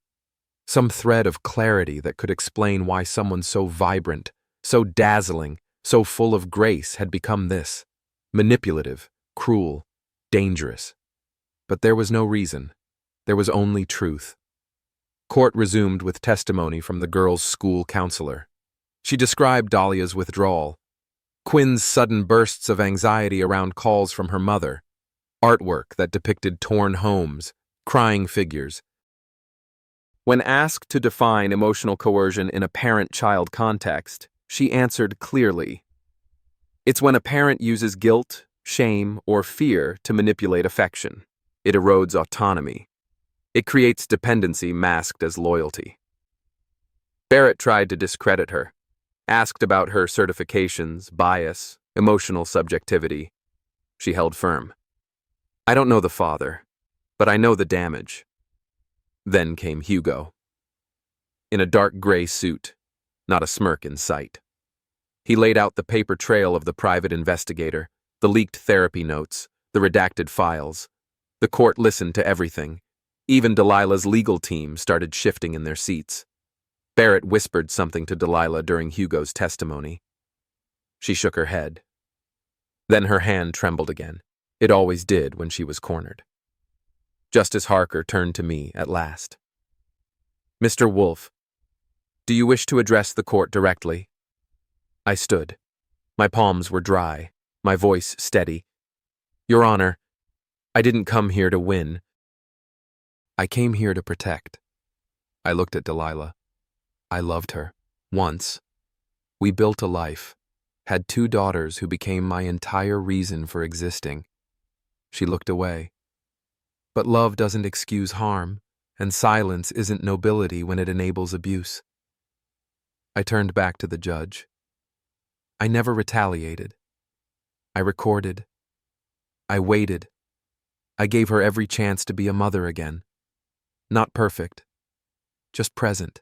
Speaker 1: some thread of clarity that could explain why someone so vibrant, so dazzling, so full of grace had become this, manipulative, cruel, dangerous. But there was no reason. There was only truth. Court resumed with testimony from the girl's school counselor. She described Dahlia's withdrawal, Quinn's sudden bursts of anxiety around calls from her mother, artwork that depicted torn homes, crying figures. When asked to define emotional coercion in a parent-child context, she answered clearly. It's when a parent uses guilt, shame, or fear to manipulate affection. It erodes autonomy. It creates dependency masked as loyalty. Barrett tried to discredit her, asked about her certifications, bias, emotional subjectivity. She held firm. I don't know the father, but I know the damage. Then came Hugo. In a dark gray suit, not a smirk in sight. He laid out the paper trail of the private investigator, the leaked therapy notes, the redacted files. The court listened to everything. Even Delilah's legal team started shifting in their seats. Barrett whispered something to Delilah during Hugo's testimony. She shook her head. Then her hand trembled again. It always did when she was cornered. Justice Harker turned to me at last. Mr. Wolf, do you wish to address the court directly? I stood. My palms were dry, my voice steady. Your Honor, I didn't come here to win. I came here to protect. I looked at Delilah. I loved her. Once. We built a life, had 2 daughters who became my entire reason for existing. She looked away. But love doesn't excuse harm, and silence isn't nobility when it enables abuse. I turned back to the judge. I never retaliated. I recorded. I waited. I gave her every chance to be a mother again. Not perfect, just present.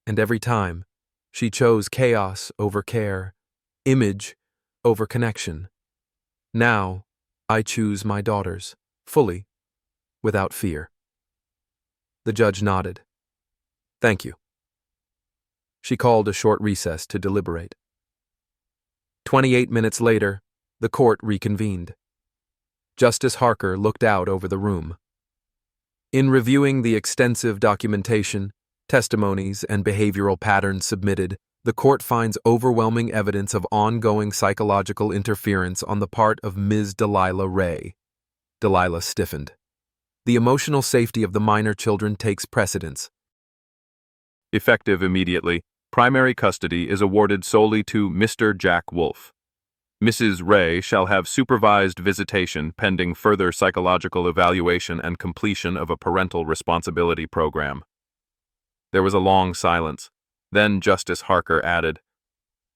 Speaker 1: And every time, she chose chaos over care, image over connection. Now, I choose my daughters, fully, without fear. The judge nodded. Thank you. She called a short recess to deliberate. 28 minutes later, the court reconvened. Justice Harker looked out over the room. In reviewing the extensive documentation, testimonies, and behavioral patterns submitted, the court finds overwhelming evidence of ongoing psychological interference on the part of Ms. Delilah Ray. Delilah stiffened. The emotional safety of the minor children takes precedence.
Speaker 2: Effective immediately, primary custody is awarded solely to Mr. Jack Wolf. Mrs. Ray shall have supervised visitation pending further psychological evaluation and completion of a parental responsibility program. There was a long silence. Then Justice Harker added,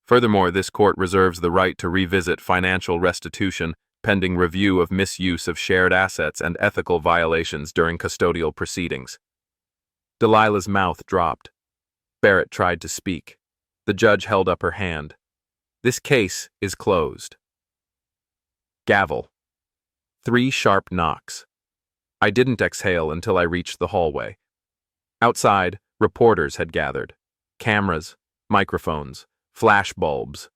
Speaker 2: furthermore, this court reserves the right to revisit financial restitution pending review of misuse of shared assets and ethical violations during custodial proceedings. Delilah's mouth dropped. Barrett tried to speak. The judge held up her hand. This case is closed. Gavel. 3 sharp knocks. I didn't exhale until I reached the hallway. Outside, reporters had gathered. Cameras, microphones, flash bulbs.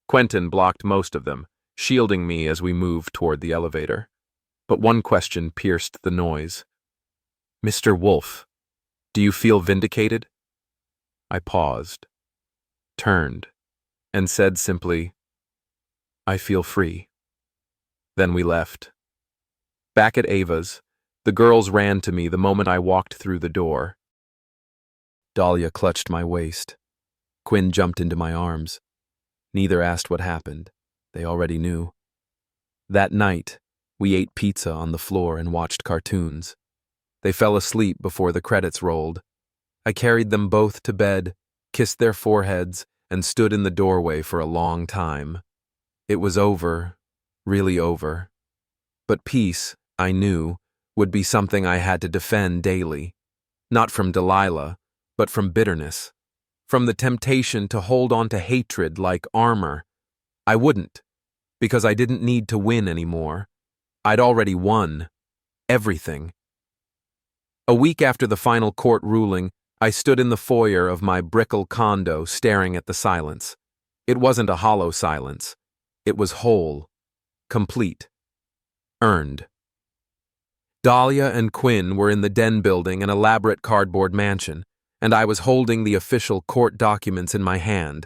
Speaker 2: Quentin blocked most of them, shielding me as we moved toward the elevator. But one question pierced the noise. Mr. Wolf, do you feel vindicated? I paused, turned, and said simply, I feel free. Then we left. Back at Ava's, the girls ran to me the moment I walked through the door. Dahlia clutched my waist. Quinn jumped into my arms. Neither asked what happened. They already knew. That night, we ate pizza on the floor and watched cartoons. They fell asleep before the credits rolled. I carried them both to bed, kissed their foreheads, and stood in the doorway for a long time. It was over, really over. But peace, I knew, would be something I had to defend daily. Not from Delilah, but from bitterness. From the temptation to hold on to hatred like armor. I wouldn't, because I didn't need to win anymore. I'd already won. Everything. A week after the final court ruling, I stood in the foyer of my Brickell condo staring at the silence. It wasn't a hollow silence. It was whole, complete, earned. Dahlia and Quinn were in the Den building, an elaborate cardboard mansion, and I was holding the official court documents in my hand.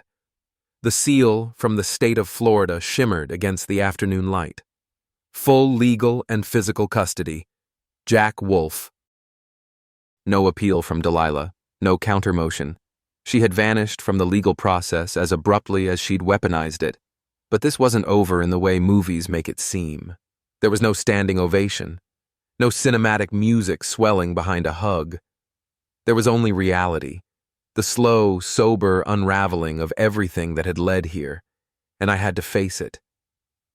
Speaker 2: The seal from the state of Florida shimmered against the afternoon light. Full legal and physical custody. Jack Wolf. No appeal from Delilah, no counter-motion. She had vanished from the legal process as abruptly as she'd weaponized it. But this wasn't over in the way movies make it seem. There was no standing ovation. No cinematic music swelling behind a hug. There was only reality, the slow, sober unraveling of everything that had led here, and I had to face it.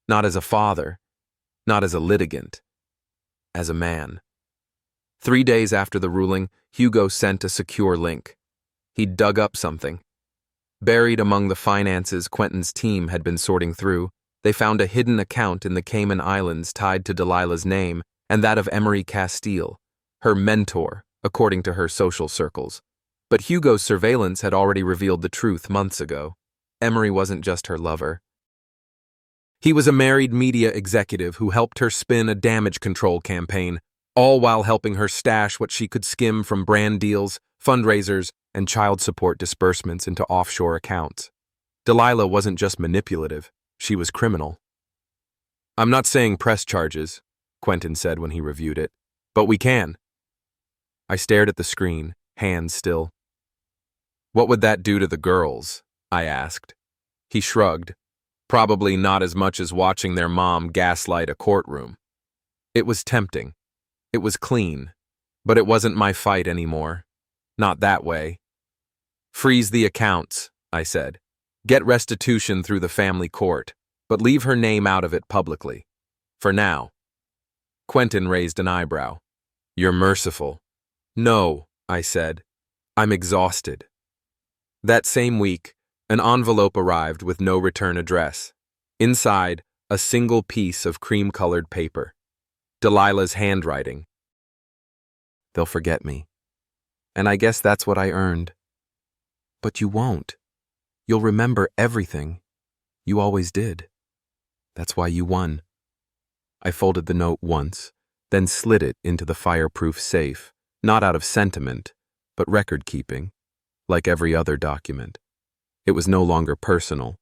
Speaker 2: Not as a father, not as a litigant, as a man. 3 days after the ruling, Hugo sent a secure link. He'd dug up something. Buried among the finances Quentin's team had been sorting through, they found a hidden account in the Cayman Islands tied to Delilah's name and that of Emery Castile, her mentor, according to her social circles. But Hugo's surveillance had already revealed the truth months ago. Emery wasn't just her lover. He was a married media executive who helped her spin a damage control campaign, all while helping her stash what she could skim from brand deals, fundraisers, and child support disbursements into offshore accounts.
Speaker 1: Delilah wasn't just manipulative, she was criminal. I'm not saying press charges, Quentin said when he reviewed it, but we can. I stared at the screen, hands still. What would that do to the girls? I asked. He shrugged. Probably not as much as watching their mom gaslight a courtroom. It was tempting. It was clean. But it wasn't my fight anymore. Not that way. Freeze the accounts, I said. Get restitution through the family court, but leave her name out of it publicly. For now. Quentin raised an eyebrow. You're merciful. No, I said. I'm exhausted. That same week, an envelope arrived with no return address. Inside, a single piece of cream-colored paper. Delilah's handwriting. They'll forget me. And I guess that's what I earned. But you won't. You'll remember everything. You always did. That's why you won. I folded the note once, then slid it into the fireproof safe, not out of sentiment, but record-keeping, like every other document. It was no longer personal.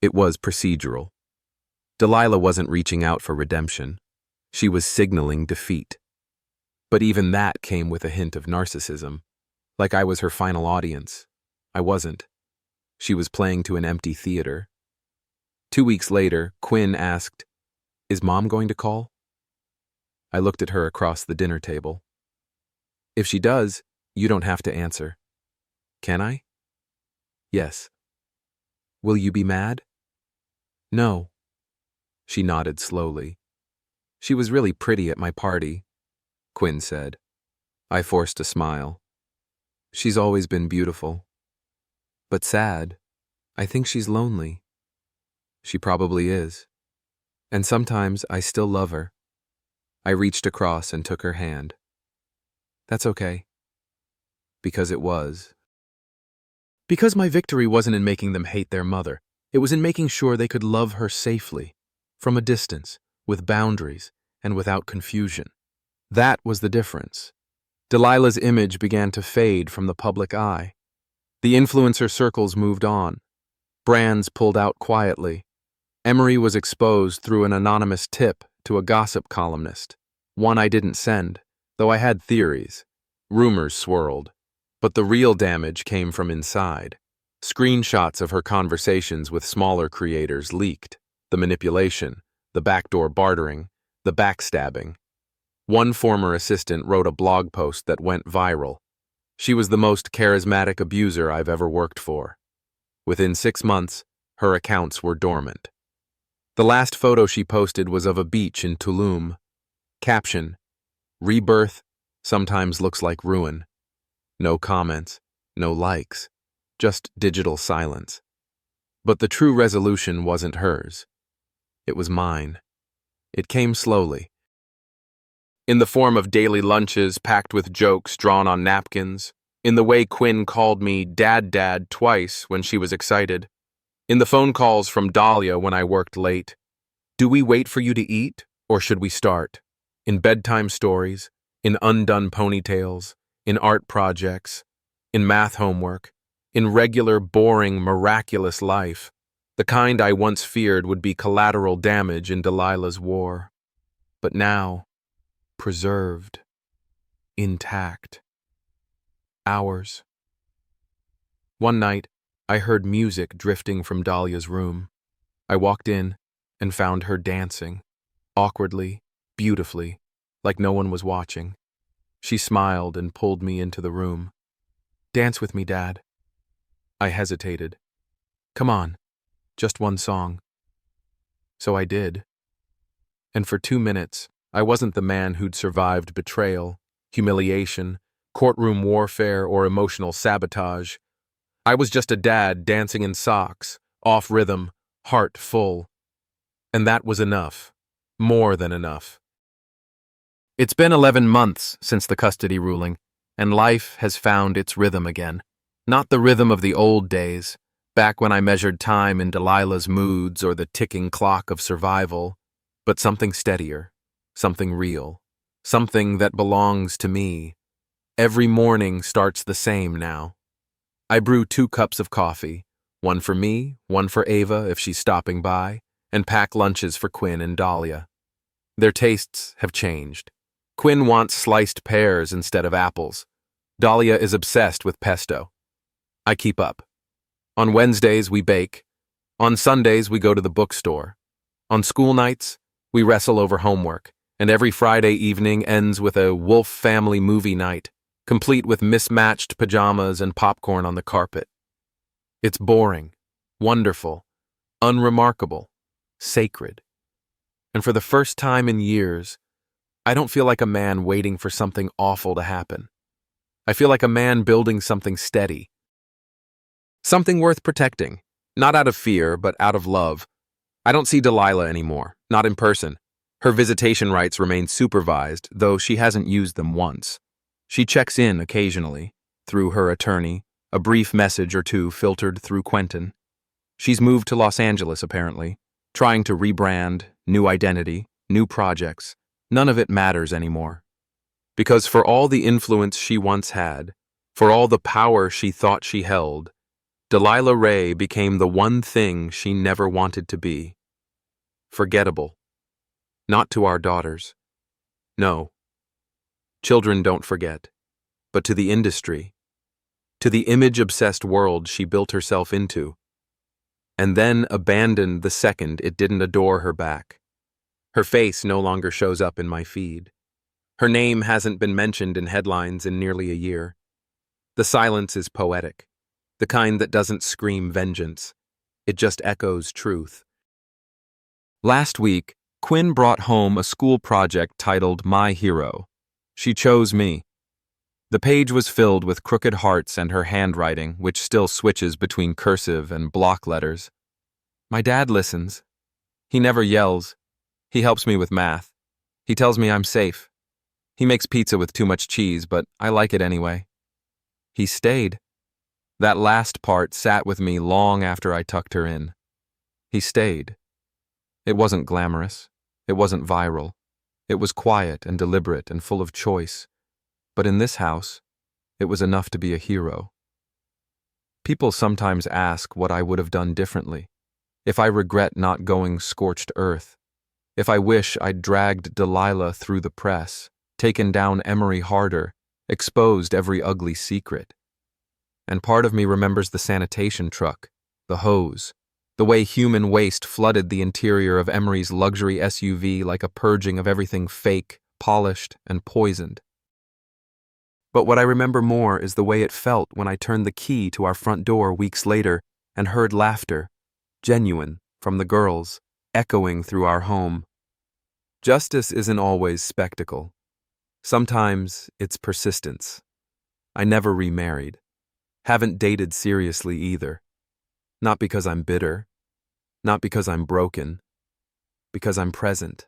Speaker 1: It was procedural. Delilah wasn't reaching out for redemption. She was signaling defeat. But even that came with a hint of narcissism, like I was her final audience. I wasn't. She was playing to an empty theater. 2 weeks later, Quinn asked, "Is Mom going to call?" I looked at her across the dinner table. If she does, you don't have to answer. Can I? Yes. Will you be mad? No. She nodded slowly. She was really pretty at my party, Quinn said. I forced a smile. She's always been beautiful. But sad. I think she's lonely. She probably is. And sometimes I still love her. I reached across and took her hand. That's okay. Because it was. Because my victory wasn't in making them hate their mother. It was in making sure they could love her safely, from a distance, with boundaries, and without confusion. That was the difference. Delilah's image began to fade from the public eye. The influencer circles moved on. Brands pulled out quietly. Emery was exposed through an anonymous tip to a gossip columnist, one I didn't send, though I had theories. Rumors swirled. But the real damage came from inside. Screenshots of her conversations with smaller creators leaked. The manipulation, the backdoor bartering, the backstabbing. One former assistant wrote a blog post that went viral. She was the most charismatic abuser I've ever worked for. Within 6 months, her accounts were dormant. The last photo she posted was of a beach in Tulum. Caption: Rebirth sometimes looks like ruin. No comments, no likes, just digital silence. But the true resolution wasn't hers. It was mine. It came slowly. In the form of daily lunches packed with jokes drawn on napkins, in the way Quinn called me Dad twice when she was excited, in the phone calls from Dahlia when I worked late. Do we wait for you to eat, or should we start? In bedtime stories, in undone ponytails, in art projects, in math homework, in regular, boring, miraculous life, the kind I once feared would be collateral damage in Delilah's war. But now, preserved, intact. Hours. One night, I heard music drifting from Dahlia's room. I walked in and found her dancing, awkwardly, beautifully, like no one was watching. She smiled and pulled me into the room. Dance with me, Dad. I hesitated. Come on, just one song. So I did. And for 2 minutes, I wasn't the man who'd survived betrayal, humiliation, courtroom warfare, or emotional sabotage. I was just a dad dancing in socks, off rhythm, heart full. And that was enough. More than enough. It's been 11 months since the custody ruling, and life has found its rhythm again. Not the rhythm of the old days, back when I measured time in Delilah's moods or the ticking clock of survival, but something steadier, something real, something that belongs to me. Every morning starts the same now. I brew 2 cups of coffee, One for me, one for Ava if she's stopping by, and pack lunches for Quinn and Dahlia. Their tastes have changed. Quinn wants sliced pears instead of apples. Dahlia is obsessed with pesto. I keep up. On Wednesdays, we bake. On Sundays, we go to the bookstore. On school nights, we wrestle over homework, and every Friday evening ends with a Wolf family movie night, complete with mismatched pajamas and popcorn on the carpet. It's boring, wonderful, unremarkable, sacred. And for the first time in years, I don't feel like a man waiting for something awful to happen. I feel like a man building something steady. Something worth protecting, not out of fear, but out of love. I don't see Delilah anymore, not in person. Her visitation rights remain supervised, though she hasn't used them once. She checks in occasionally, through her attorney, a brief message or two filtered through Quentin. She's moved to Los Angeles, apparently, trying to rebrand, new identity, new projects. None of it matters anymore. Because for all the influence she once had, for all the power she thought she held, Delilah Ray became the one thing she never wanted to be. Forgettable. Not to our daughters. No. Children don't forget. But to the industry. To the image-obsessed world she built herself into. And then abandoned the second it didn't adore her back. Her face no longer shows up in my feed. Her name hasn't been mentioned in headlines in nearly a year. The silence is poetic, the kind that doesn't scream vengeance. It just echoes truth. Last week, Quinn brought home a school project titled My Hero. She chose me. The page was filled with crooked hearts and her handwriting, which still switches between cursive and block letters. My dad listens. He never yells. He helps me with math. He tells me I'm safe. He makes pizza with too much cheese, but I like it anyway. He stayed. That last part sat with me long after I tucked her in. He stayed. It wasn't glamorous. It wasn't viral. It was quiet and deliberate and full of choice. But in this house, it was enough to be a hero. People sometimes ask what I would have done differently, if I regret not going scorched earth, if I wish I'd dragged Delilah through the press, taken down Emery harder, exposed every ugly secret. And part of me remembers the sanitation truck, the hose, the way human waste flooded the interior of Emery's luxury SUV like a purging of everything fake, polished, and poisoned. But what I remember more is the way it felt when I turned the key to our front door weeks later and heard laughter, genuine, from the girls, echoing through our home. Justice isn't always spectacle. Sometimes it's persistence. I never remarried. Haven't dated seriously either. Not because I'm bitter. Not because I'm broken. Because I'm present.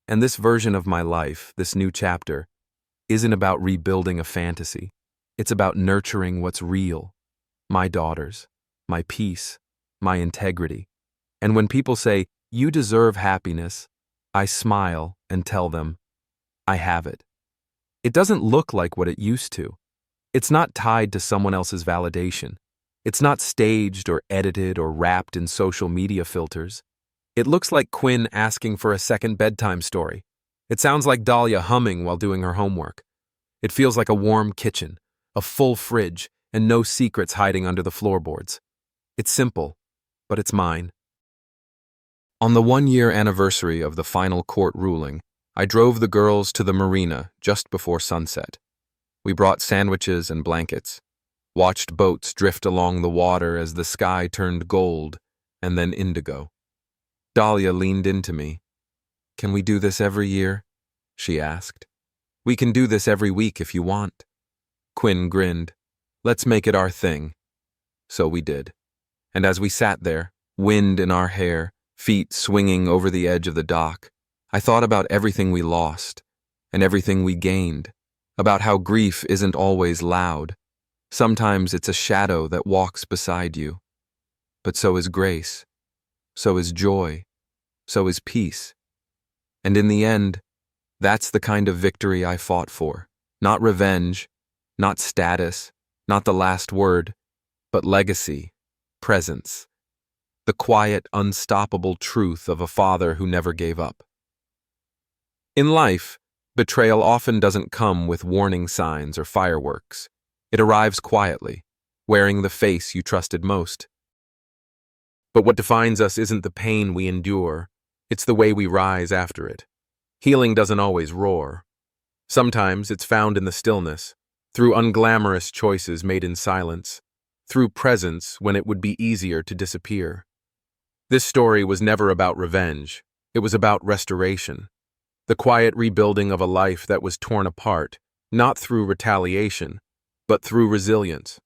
Speaker 1: And this version of my life, this new chapter, isn't about rebuilding a fantasy. It's about nurturing what's real. My daughters, my peace, my integrity. And when people say, "You deserve happiness," I smile and tell them, I have it. It doesn't look like what it used to. It's not tied to someone else's validation. It's not staged or edited or wrapped in social media filters. It looks like Quinn asking for a second bedtime story. It sounds like Dahlia humming while doing her homework. It feels like a warm kitchen, a full fridge, and no secrets hiding under the floorboards. It's simple, but it's mine. On the 1-year anniversary of the final court ruling, I drove the girls to the marina just before sunset. We brought sandwiches and blankets, watched boats drift along the water as the sky turned gold and then indigo. Dahlia leaned into me. "Can we do this every year?" she asked. "We can do this every week if you want." Quinn grinned. "Let's make it our thing." So we did. And as we sat there, wind in our hair, feet swinging over the edge of the dock, I thought about everything we lost and everything we gained, about how grief isn't always loud. Sometimes it's a shadow that walks beside you. But so is grace. So is joy. So is peace. And in the end, that's the kind of victory I fought for. Not revenge, not status, not the last word, but legacy, presence. The quiet, unstoppable truth of a father who never gave up. In life, betrayal often doesn't come with warning signs or fireworks. It arrives quietly, wearing the face you trusted most. But what defines us isn't the pain we endure, it's the way we rise after it. Healing doesn't always roar. Sometimes it's found in the stillness, through unglamorous choices made in silence, through presence when it would be easier to disappear. This story was never about revenge, it was about restoration. The quiet rebuilding of a life that was torn apart, not through retaliation, but through resilience.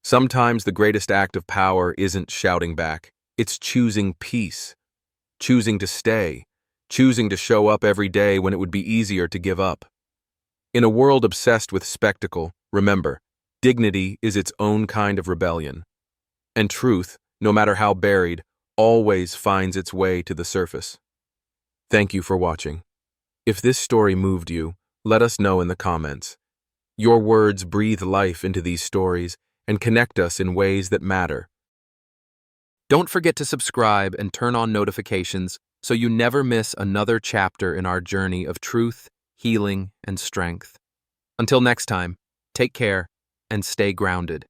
Speaker 1: Sometimes the greatest act of power isn't shouting back, it's choosing peace, choosing to stay, choosing to show up every day when it would be easier to give up. In a world obsessed with spectacle, remember, dignity is its own kind of rebellion. And truth, no matter how buried, always finds its way to the surface. Thank you for watching. If this story moved you, let us know in the comments. Your words breathe life into these stories and connect us in ways that matter. Don't forget to subscribe and turn on notifications so you never miss another chapter in our journey of truth, healing, and strength. Until next time, take care and stay grounded.